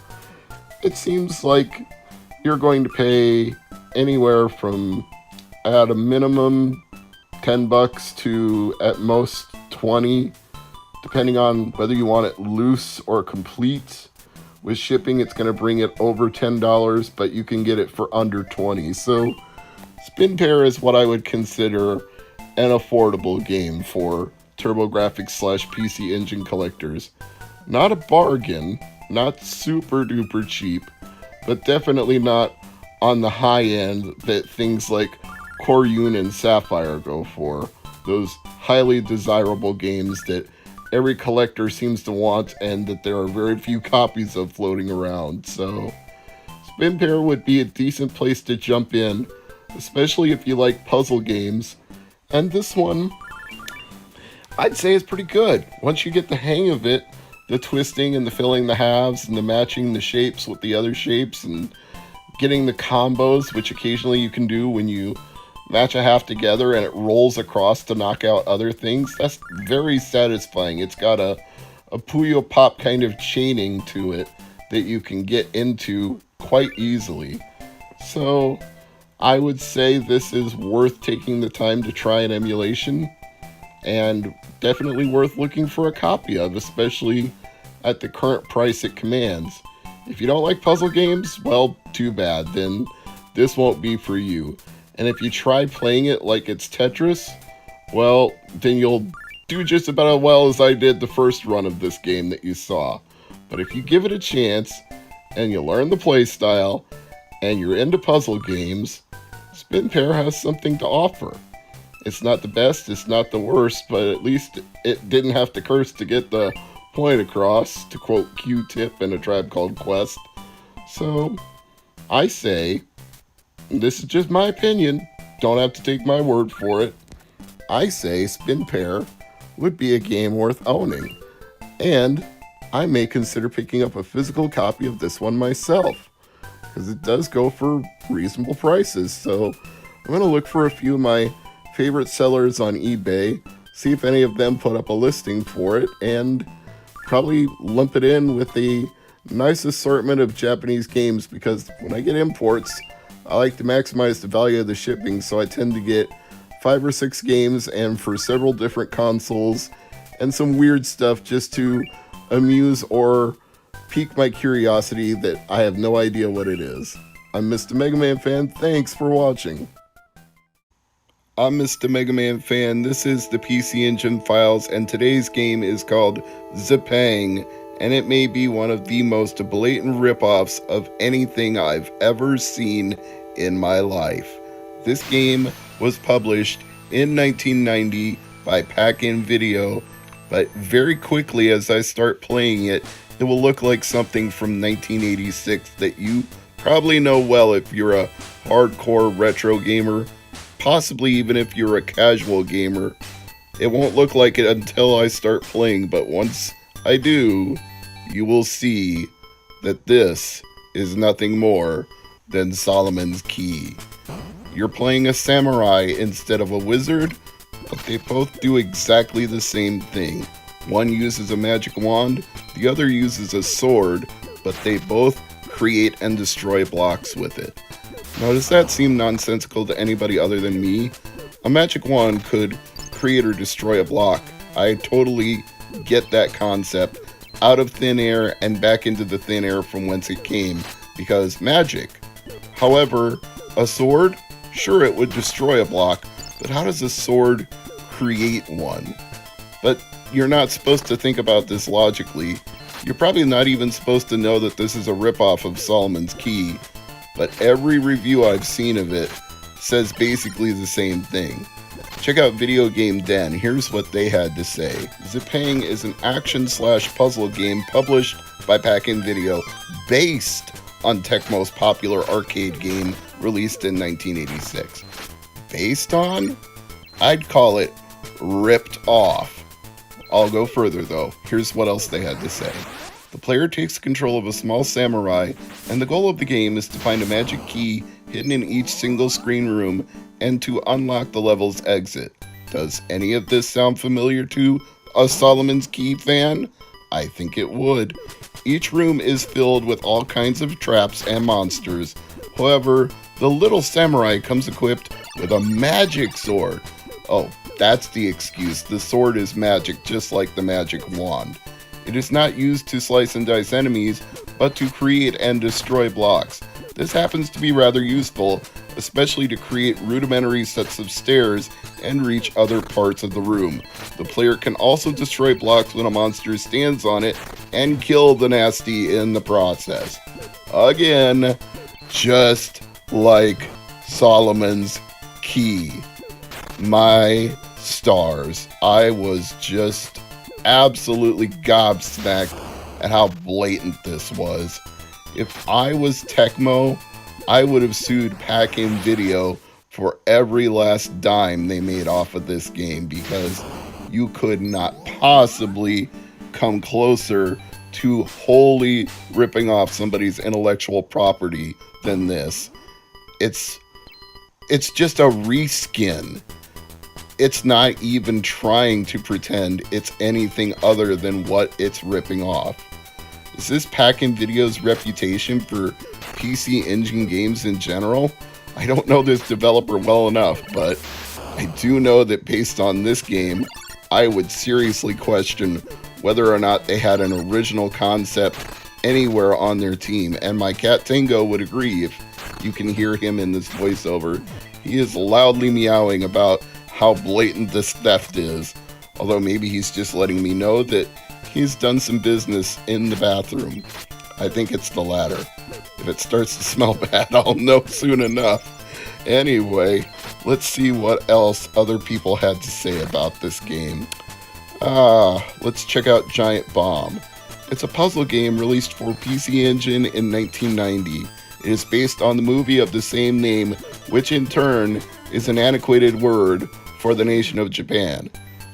it seems like you're going to pay anywhere from, at a minimum, 10 bucks to at most 20, depending on whether you want it loose or complete. With shipping, it's going to bring it over $10, but you can get it for under 20. So Spin Pair is what I would consider an affordable game for TurboGrafx/PC Engine collectors. Not a bargain, not super duper cheap, but definitely not on the high end that things like Coryun and Sapphire go for. Those highly desirable games that every collector seems to want and that there are very few copies of floating around. So Spin Pair would be a decent place to jump in, especially if you like puzzle games. And this one, I'd say, is pretty good. Once you get the hang of it, the twisting and the filling the halves and the matching the shapes with the other shapes and getting the combos, which occasionally you can do when you match a half together and it rolls across to knock out other things, that's very satisfying. It's got a Puyo Pop kind of chaining to it that you can get into quite easily. So I would say this is worth taking the time to try an emulation, and definitely worth looking for a copy of, especially at the current price it commands. If you don't like puzzle games, well, too bad, then this won't be for you. And if you try playing it like it's Tetris, well, then you'll do just about as well as I did the first run of this game that you saw. But if you give it a chance, and you learn the play style, and you're into puzzle games, Spin Pair has something to offer. It's not the best, it's not the worst, but at least it didn't have to curse to get the point across, to quote Q-Tip in A Tribe Called Quest. So, I say, this is just my opinion, don't have to take my word for it, I say Spin Pair would be a game worth owning. And I may consider picking up a physical copy of this one myself, because it does go for reasonable prices. So I'm going to look for a few of my favorite sellers on eBay, see if any of them put up a listing for it, and probably lump it in with a nice assortment of Japanese games, because when I get imports, I like to maximize the value of the shipping, so I tend to get 5 or 6 games and for several different consoles and some weird stuff just to amuse or pique my curiosity that I have no idea what it is. I'm Mr. MegaManFan, thanks for watching. I'm Mr. MegaManFan, this is the PC Engine Files, and today's game is called Zipang, and it may be one of the most blatant ripoffs of anything I've ever seen in my life. This game was published in 1990 by Pack-In Video, but very quickly as I start playing it, it will look like something from 1986 that you probably know well if you're a hardcore retro gamer, possibly even if you're a casual gamer. It won't look like it until I start playing, but once I do, you will see that this is nothing more than Solomon's Key. You're playing a samurai instead of a wizard, but they both do exactly the same thing. One uses a magic wand, the other uses a sword, but they both create and destroy blocks with it. Now, does that seem nonsensical to anybody other than me? A magic wand could create or destroy a block. I totally get that concept out of thin air and back into the thin air from whence it came, because magic. However, a sword, sure, it would destroy a block, but how does a sword create one? But you're not supposed to think about this logically. You're probably not even supposed to know that this is a ripoff of Solomon's Key, but every review I've seen of it says basically the same thing. Check out Video Game Den. Here's what they had to say. Zipang is an action/puzzle game published by Pack-In Video based on Tecmo's popular arcade game released in 1986. Based on? I'd call it ripped off. I'll go further though. Here's what else they had to say. The player takes control of a small samurai, and the goal of the game is to find a magic key hidden in each single screen room and to unlock the level's exit. Does any of this sound familiar to a Solomon's Key fan? I think it would. Each room is filled with all kinds of traps and monsters. However, the little samurai comes equipped with a magic sword. Oh, that's the excuse. The sword is magic, just like the magic wand. It is not used to slice and dice enemies, but to create and destroy blocks. This happens to be rather useful, especially to create rudimentary sets of stairs and reach other parts of the room. The player can also destroy blocks when a monster stands on it and kill the nasty in the process. Again, just like Solomon's Key. My stars. I was just absolutely gobsmacked at how blatant this was. If I was Tecmo, I would have sued Pack-In Video for every last dime they made off of this game, because you could not possibly come closer to wholly ripping off somebody's intellectual property than this. It's just a reskin. It's not even trying to pretend it's anything other than what it's ripping off. Is this Pack-In Video's reputation for PC Engine games in general? I don't know this developer well enough, but I do know that based on this game, I would seriously question whether or not they had an original concept anywhere on their team. And my cat Tango would agree if you can hear him in this voiceover. He is loudly meowing about how blatant this theft is, although maybe he's just letting me know that he's done some business in the bathroom. I think it's the latter. If it starts to smell bad, I'll know soon enough. Anyway, let's see what else other people had to say about this game. Let's check out Giant Bomb. It's a puzzle game released for PC Engine in 1990. It is based on the movie of the same name, which in turn is an antiquated word for the nation of Japan.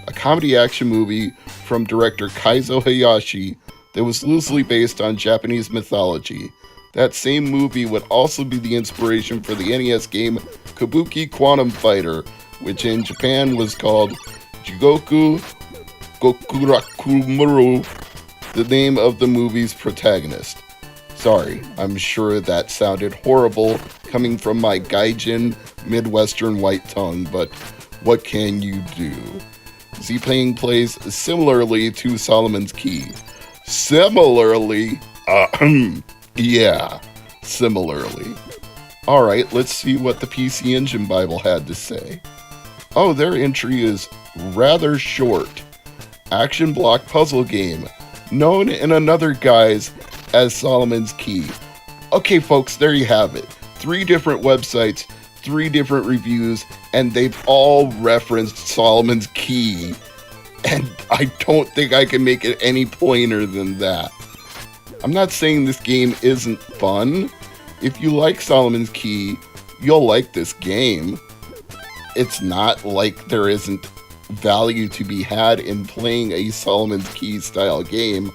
A comedy action movie from director Kaizo Hayashi that was loosely based on Japanese mythology. That same movie would also be the inspiration for the NES game Kabuki Quantum Fighter, which in Japan was called Jigoku Gokurakumuru, the name of the movie's protagonist. Sorry, I'm sure that sounded horrible coming from my gaijin Midwestern white tongue, but what can you do? Zipang plays similarly to Solomon's Key. Similarly? Yeah, similarly. Alright, let's see what the PC Engine Bible had to say. Oh, their entry is rather short. Action block puzzle game, known in another guise as Solomon's Key. Okay, folks, there you have it. 3 different websites, 3 different reviews, and they've all referenced Solomon's Key. And I don't think I can make it any plainer than that. I'm not saying this game isn't fun. If you like Solomon's Key, you'll like this game. It's not like there isn't value to be had in playing a Solomon's Key style game.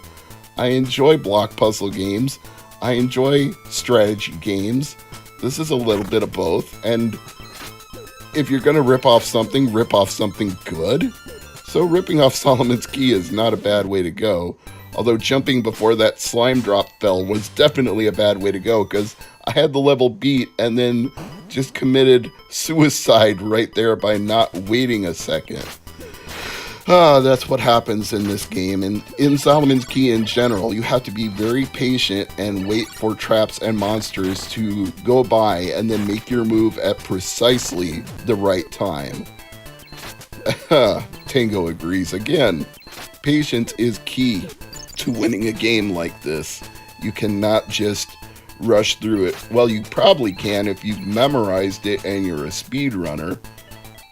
I enjoy block puzzle games. I enjoy strategy games. This is a little bit of both. And if you're going to rip off something good. So ripping off Solomon's Key is not a bad way to go. Although jumping before that slime drop fell was definitely a bad way to go, because I had the level beat and then just committed suicide right there by not waiting a second. That's what happens in this game. And in Solomon's Key in general, you have to be very patient and wait for traps and monsters to go by and then make your move at precisely the right time. Tango agrees again. Patience is key to winning a game like this. You cannot just rush through it. Well, you probably can if you've memorized it and you're a speedrunner.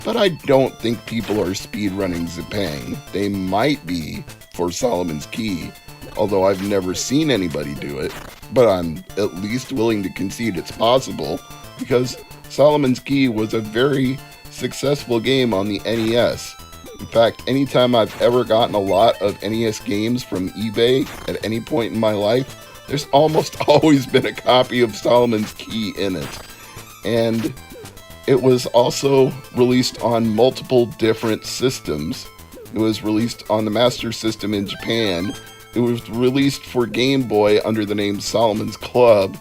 But I don't think people are speedrunning Zipang. They might be for Solomon's Key, although I've never seen anybody do it. But I'm at least willing to concede it's possible, because Solomon's Key was a very successful game on the NES. In fact, anytime I've ever gotten a lot of NES games from eBay at any point in my life, there's almost always been a copy of Solomon's Key in it. And it was also released on multiple different systems. It was released on the Master System in Japan. It was released for Game Boy under the name Solomon's Club.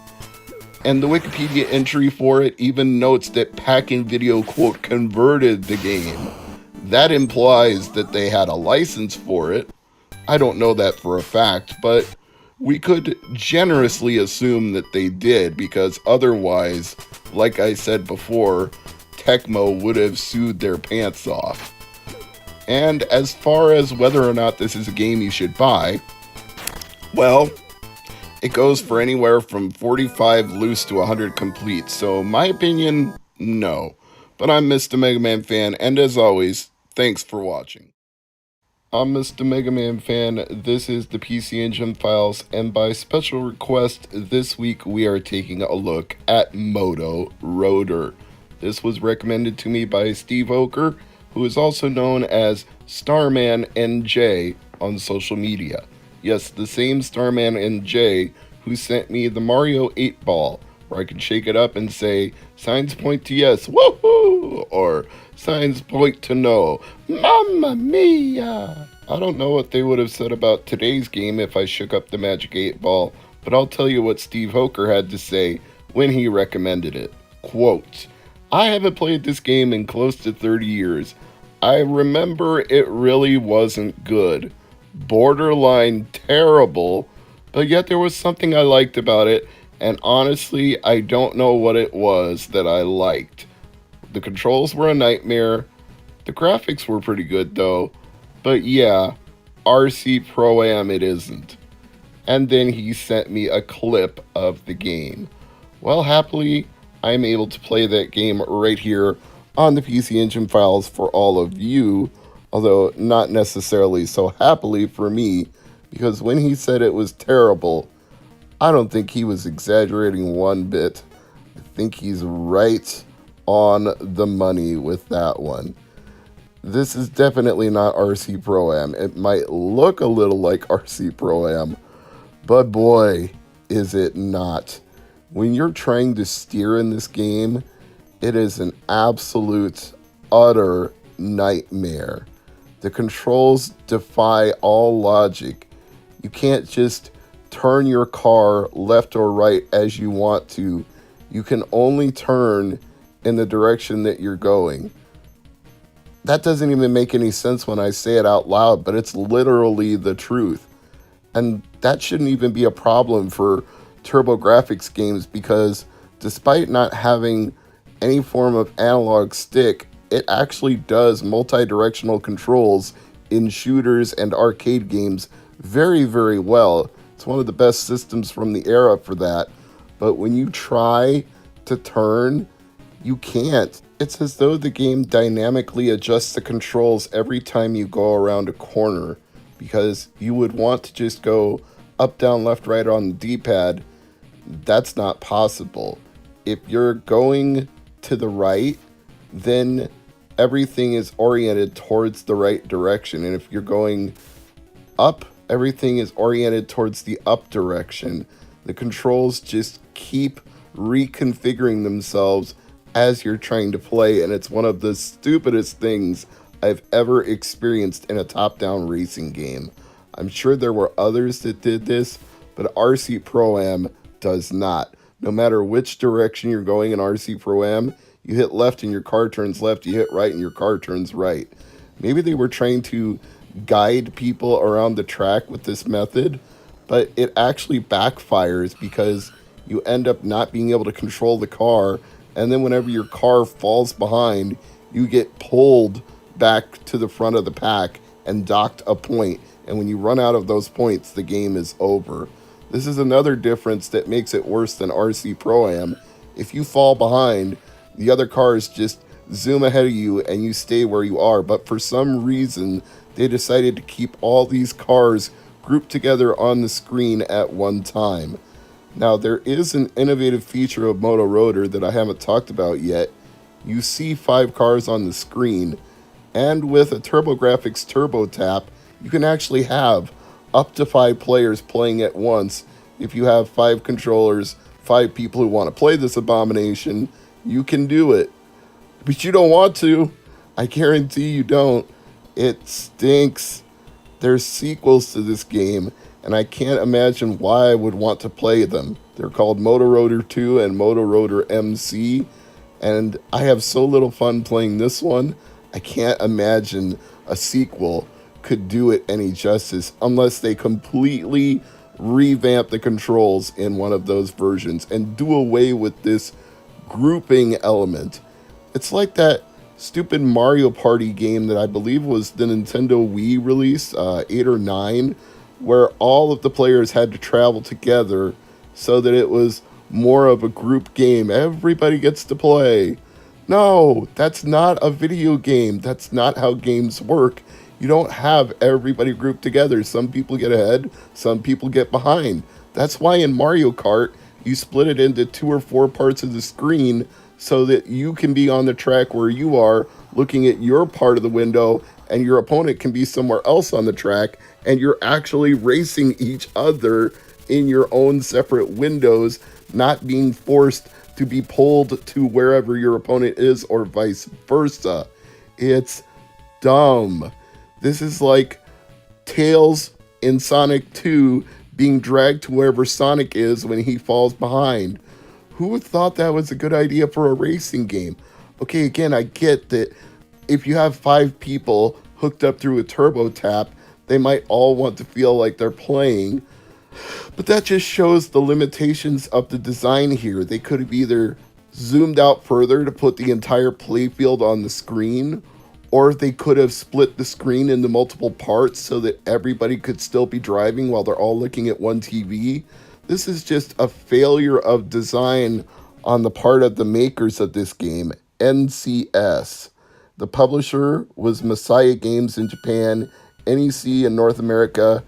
And the Wikipedia entry for it even notes that Pack-In Video, quote, converted the game. That implies that they had a license for it. I don't know that for a fact, but we could generously assume that they did, because otherwise, like I said before, Tecmo would have sued their pants off. And as far as whether or not this is a game you should buy, well, it goes for anywhere from 45 loose to 100 complete. So my opinion, no. But I'm Mr. MegaManFan, and as always, thanks for watching. I'm Mr. MegaManFan, this is the PC Engine Files, and by special request, this week we are taking a look at Moto Rotor. This was recommended to me by Steve Oker, who is also known as Starman NJ on social media. Yes, the same Starman NJ who sent me the Mario 8-ball, where I can shake it up and say, signs point to yes, woohoo, or signs point to no, mamma mia. I don't know what they would have said about today's game if I shook up the Magic 8-ball, but I'll tell you what Steve Hoker had to say when he recommended it. Quote, I haven't played this game in close to 30 years. I remember it really wasn't good. Borderline terrible, but yet there was something I liked about it, and honestly, I don't know what it was that I liked. The controls were a nightmare. The graphics were pretty good though, but yeah, RC Pro-Am it isn't. And then he sent me a clip of the game. Well, happily, I'm able to play that game right here on the PC Engine Files for all of you, although not necessarily so happily for me, because when he said it was terrible, I don't think he was exaggerating one bit. I think he's right on the money with that one. This is definitely not RC Pro-Am. It might look a little like RC Pro-Am, but boy, is it not. When you're trying to steer in this game, it is an absolute, utter nightmare. The controls defy all logic. You can't just turn your car left or right as you want to. You can only turn in the direction that you're going. That doesn't even make any sense when I say it out loud, but it's literally the truth. And that shouldn't even be a problem for TurboGrafx games, because despite not having any form of analog stick, it actually does multi-directional controls in shooters and arcade games very, very well. It's one of the best systems from the era for that. But when you try to turn, you can't. It's as though the game dynamically adjusts the controls every time you go around a corner, because you would want to just go up, down, left, right on the D-pad. That's not possible. If you're going to the right, then everything is oriented towards the right direction. And if you're going up, everything is oriented towards the up direction. The controls just keep reconfiguring themselves as you're trying to play, and it's one of the stupidest things I've ever experienced in a top-down racing game. I'm sure there were others that did this, but RC Pro-Am does not. No matter which direction you're going in RC Pro-Am, you hit left and your car turns left, you hit right and your car turns right. Maybe they were trying to guide people around the track with this method, but it actually backfires because you end up not being able to control the car, and then whenever your car falls behind, you get pulled back to the front of the pack and docked a point, and when you run out of those points, the game is over. This is another difference that makes it worse than RC Pro-Am. If you fall behind, the other cars just zoom ahead of you and you stay where you are, but for some reason, they decided to keep all these cars grouped together on the screen at one time. Now, there is an innovative feature of Moto Rotor that I haven't talked about yet. You see 5 cars on the screen, and with a TurboGrafx Turbo Tap, you can actually have up to 5 players playing at once. If you have 5 controllers, 5 people who want to play this abomination, you can do it. But you don't want to. I guarantee you don't. It stinks. There's sequels to this game, and I can't imagine why I would want to play them. They're called Moto Rotor 2 and Moto Rotor MC, and I have so little fun playing this one, I can't imagine a sequel could do it any justice unless they completely revamp the controls in one of those versions and do away with this grouping element. It's like that stupid Mario Party game that I believe was the Nintendo Wii release, 8 or 9, where all of the players had to travel together so that it was more of a group game. Everybody gets to play. No, that's not a video game. That's not how games work. You don't have everybody grouped together. Some people get ahead, some people get behind. That's why in Mario Kart, you split it into 2 or 4 parts of the screen so that you can be on the track where you are looking at your part of the window and your opponent can be somewhere else on the track, and you're actually racing each other in your own separate windows, not being forced to be pulled to wherever your opponent is or vice versa. It's dumb. This is like Tails in Sonic 2 being dragged to wherever Sonic is when he falls behind. Who thought that was a good idea for a racing game? Okay, again, I get that if you have 5 people hooked up through a turbo tap, they might all want to feel like they're playing. But that just shows the limitations of the design here. They could have either zoomed out further to put the entire playfield on the screen, or they could have split the screen into multiple parts so that everybody could still be driving while they're all looking at one TV. This is just a failure of design on the part of the makers of this game, NCS. The publisher was Messiah Games in Japan, NEC in North America,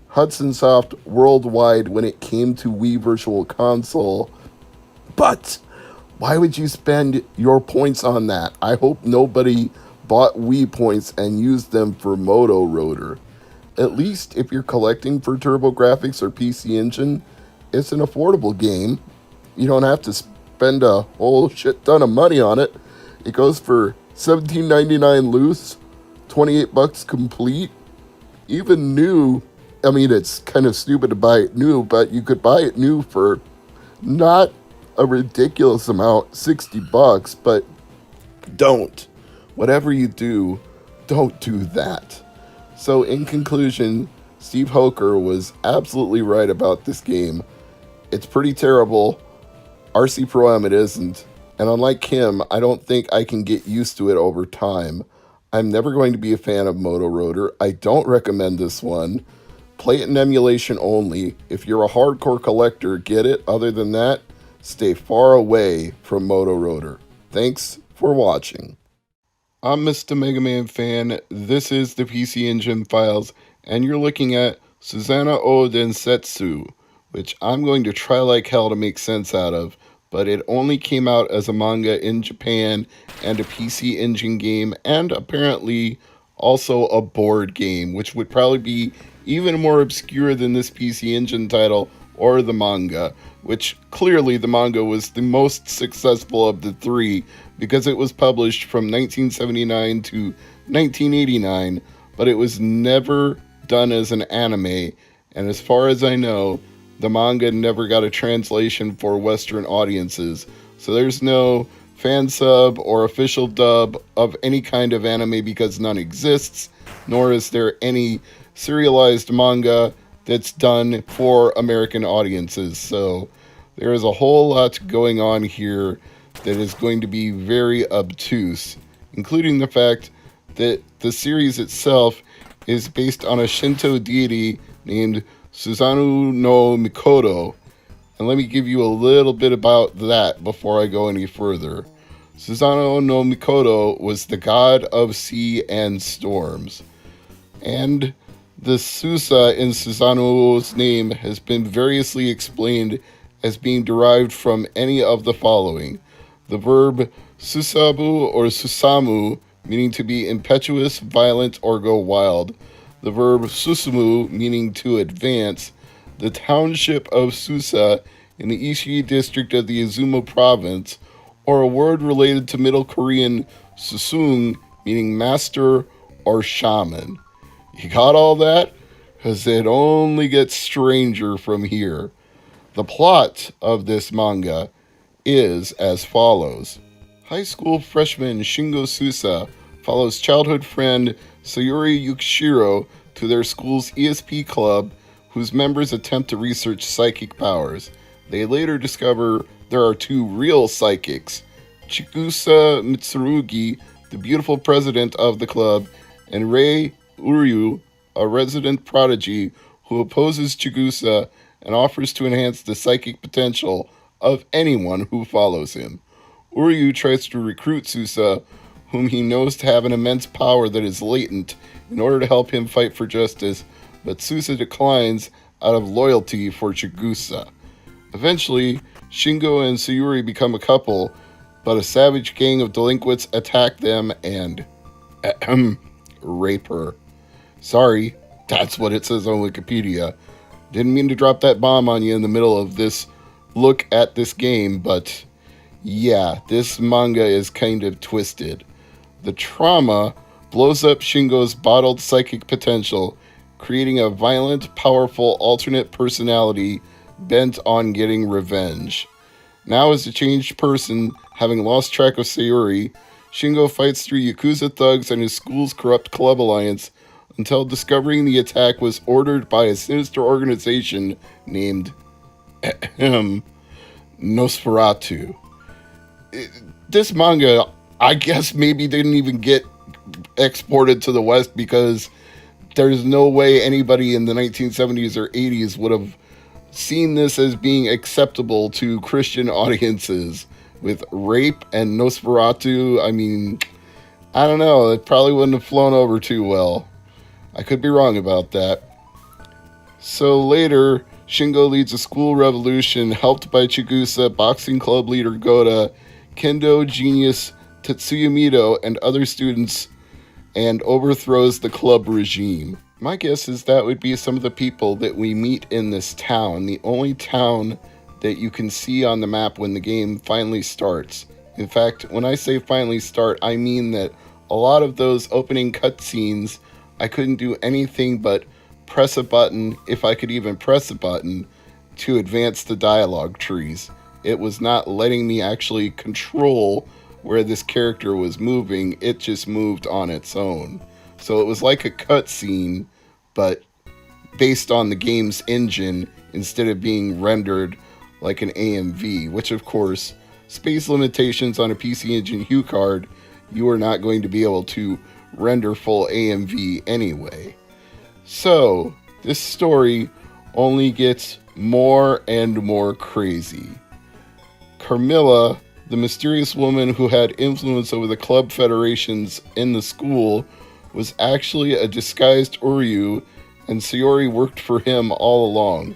Hudson Soft worldwide when it came to Wii Virtual Console. But why would you spend your points on that? I hope nobody bought Wii points and used them for Moto Rotor. At least if you're collecting for TurboGrafx or PC Engine, it's an affordable game. You don't have to spend a whole shit ton of money on it. It goes for $17.99 loose, $28 complete. Even new, I mean, it's kind of stupid to buy it new, but you could buy it new for not a ridiculous amount, $60, but don't. Whatever you do, don't do that. So in conclusion, Steve Hoker was absolutely right about this game. It's pretty terrible. RC Pro-Am it isn't. And unlike him, I don't think I can get used to it over time. I'm never going to be a fan of Moto Rotor. I don't recommend this one. Play it in emulation only. If you're a hardcore collector, get it. Other than that, stay far away from Moto Rotor. Thanks for watching. I'm Mr. MegaManFan. This is the PC Engine Files, and you're looking at Susanna o Densetsu, which I'm going to try like hell to make sense out of, but it only came out as a manga in Japan and a PC Engine game, and apparently also a board game, which would probably be even more obscure than this PC Engine title or the manga, which clearly the manga was the most successful of the three because it was published from 1979 to 1989, but it was never done as an anime, and as far as I know, the manga never got a translation for Western audiences. So there's no fan sub or official dub of any kind of anime because none exists, nor is there any serialized manga that's done for American audiences. So there is a whole lot going on here that is going to be very obtuse, including the fact that the series itself is based on a Shinto deity named Susanoo no Mikoto. And let me give you a little bit about that before I go any further. Susanoo no Mikoto was the god of sea and storms. And the Susa in Susanoo's name has been variously explained as being derived from any of the following. The verb susabu or susamu, meaning to be impetuous, violent, or go wild. The verb susumu, meaning to advance. The township of Susa in the Ishii district of the Izumo province, or a word related to Middle Korean susung, meaning master or shaman. You got all that? Because it only gets stranger from here. The plot of this manga is as follows. High school freshman Shingo Susa follows childhood friend Sayuri Yukishiro to their school's ESP club, whose members attempt to research psychic powers. They later discover there are two real psychics, Chigusa Mitsurugi, the beautiful president of the club, and Rei Uryu, a resident prodigy who opposes Chigusa and offers to enhance the psychic potential of anyone who follows him. Uryu tries to recruit Susa, whom he knows to have an immense power that is latent, in order to help him fight for justice, but Susa declines out of loyalty for Chigusa. Eventually, Shingo and Sayuri become a couple, but a savage gang of delinquents attack them and rape her. Sorry, that's what it says on Wikipedia. Didn't mean to drop that bomb on you in the middle of this look at this game, but yeah, this manga is kind of twisted. The trauma blows up Shingo's bottled psychic potential, creating a violent, powerful alternate personality bent on getting revenge. Now as a changed person, having lost track of Sayuri, Shingo fights through Yakuza thugs and his school's corrupt club alliance until discovering the attack was ordered by a sinister organization named Nosferatu. This manga, I guess maybe didn't even get exported to the West because there's no way anybody in the 1970s or 80s would have seen this as being acceptable to Christian audiences. With rape and Nosferatu, I mean, I don't know, it probably wouldn't have flown over too well. I could be wrong about that. So later, Shingo leads a school revolution helped by Chigusa, boxing club leader Goda, kendo genius Tetsuya Mido, and other students, and overthrows the club regime. My guess is that would be some of the people that we meet in this town, the only town that you can see on the map when the game finally starts. In fact, when I say finally start, I mean that a lot of those opening cutscenes, I couldn't do anything but press a button, if I could even press a button, to advance the dialogue trees. It was not letting me actually control where this character was moving, it just moved on its own. So it was like a cutscene, but based on the game's engine instead of being rendered like an AMV, which of course, space limitations on a PC Engine HUD card, you are not going to be able to render full AMV anyway. So, this story only gets more and more crazy. Carmilla, the mysterious woman who had influence over the club federations in the school, was actually a disguised Uryu, and Sayuri worked for him all along.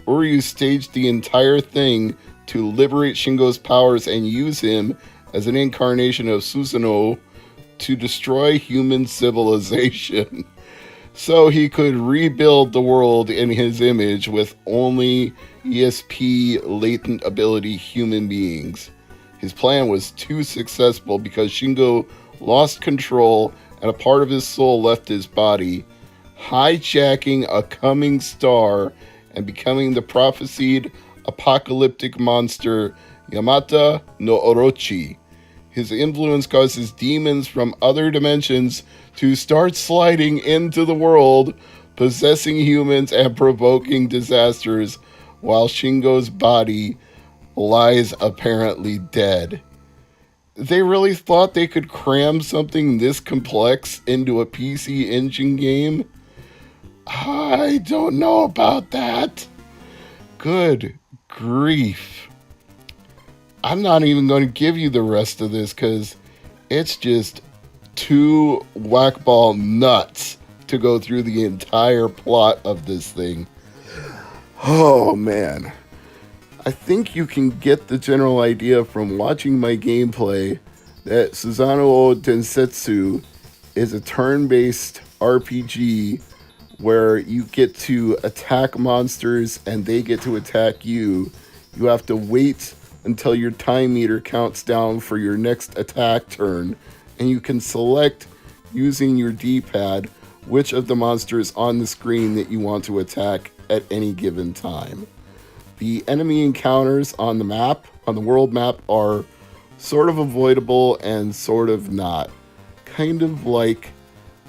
Uryu staged the entire thing to liberate Shingo's powers and use him as an incarnation of Susanoo to destroy human civilization. So he could rebuild the world in his image with only ESP latent ability human beings. His plan was too successful because Shingo lost control and a part of his soul left his body, hijacking a coming star and becoming the prophesied apocalyptic monster Yamata no Orochi. His influence causes demons from other dimensions to start sliding into the world, possessing humans and provoking disasters, while Shingo's body lies apparently dead. They really thought they could cram something this complex into a PC Engine game? I don't know about that. Good grief. I'm not even going to give you the rest of this because it's just too whackball nuts to go through the entire plot of this thing. Oh man. I think you can get the general idea from watching my gameplay that Susanoo Densetsu is a turn-based RPG where you get to attack monsters and they get to attack you. You have to wait until your time meter counts down for your next attack turn, and you can select using your D-pad which of the monsters on the screen that you want to attack at any given time. The enemy encounters on the map, on the world map, are sort of avoidable and sort of not. Kind of like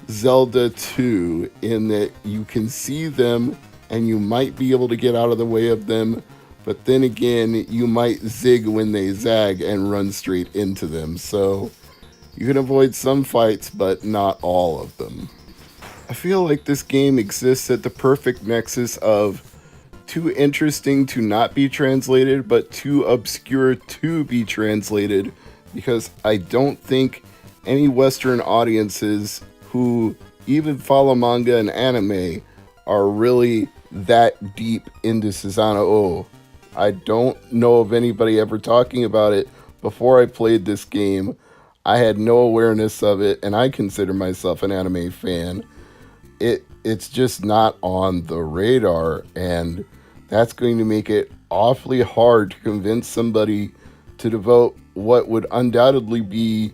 Zelda 2 in that you can see them and you might be able to get out of the way of them, but then again, you might zig when they zag and run straight into them. So you can avoid some fights, but not all of them. I feel like this game exists at the perfect nexus of too interesting to not be translated, but too obscure to be translated, because I don't think any Western audiences who even follow manga and anime are really that deep into Susanoo. I don't know of anybody ever talking about it before I played this game. I had no awareness of it, and I consider myself an anime fan. It's just not on the radar, and that's going to make it awfully hard to convince somebody to devote what would undoubtedly be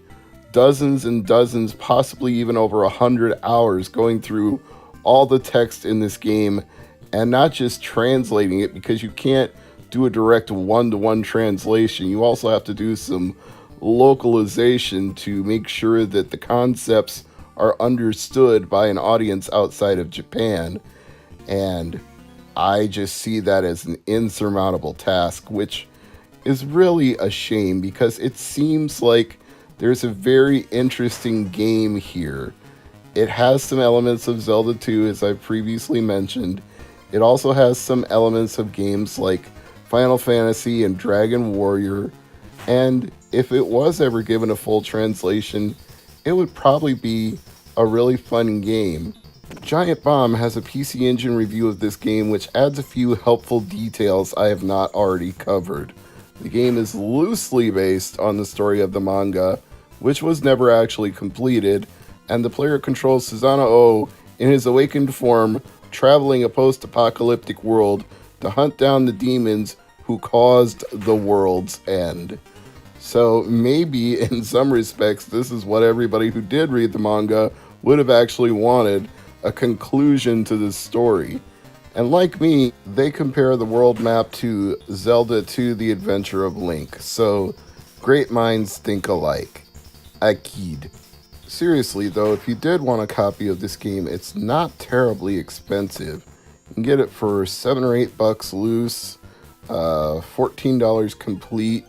dozens and dozens, possibly even over 100 hours going through all the text in this game and not just translating it, because you can't do a direct one-to-one translation. You also have to do some localization to make sure that the concepts are understood by an audience outside of Japan. And I just see that as an insurmountable task, which is really a shame because it seems like there's a very interesting game here. It has some elements of Zelda 2, as I previously mentioned. It also has some elements of games like Final Fantasy and Dragon Warrior, and if it was ever given a full translation, it would probably be a really fun game. Giant Bomb has a PC Engine review of this game which adds a few helpful details I have not already covered. The game is loosely based on the story of the manga, which was never actually completed, and the player controls Susanoo in his awakened form, traveling a post-apocalyptic world to hunt down the demons who caused the world's end. So maybe in some respects this is what everybody who did read the manga would have actually wanted, a conclusion to this story. And like me, they compare the world map to Zelda 2: The Adventure of Link. So great minds think alike. Akid. Seriously though, if you did want a copy of this game, it's not terribly expensive. You can get it for $7 or $8 loose, $14 complete,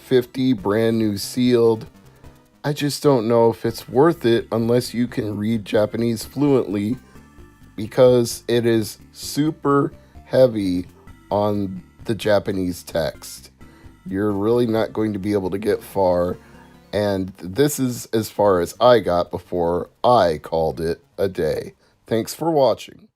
$50 brand new sealed. I just don't know if it's worth it unless you can read Japanese fluently, because it is super heavy on the Japanese text. You're really not going to be able to get far, and this is as far as I got before I called it a day. Thanks for watching.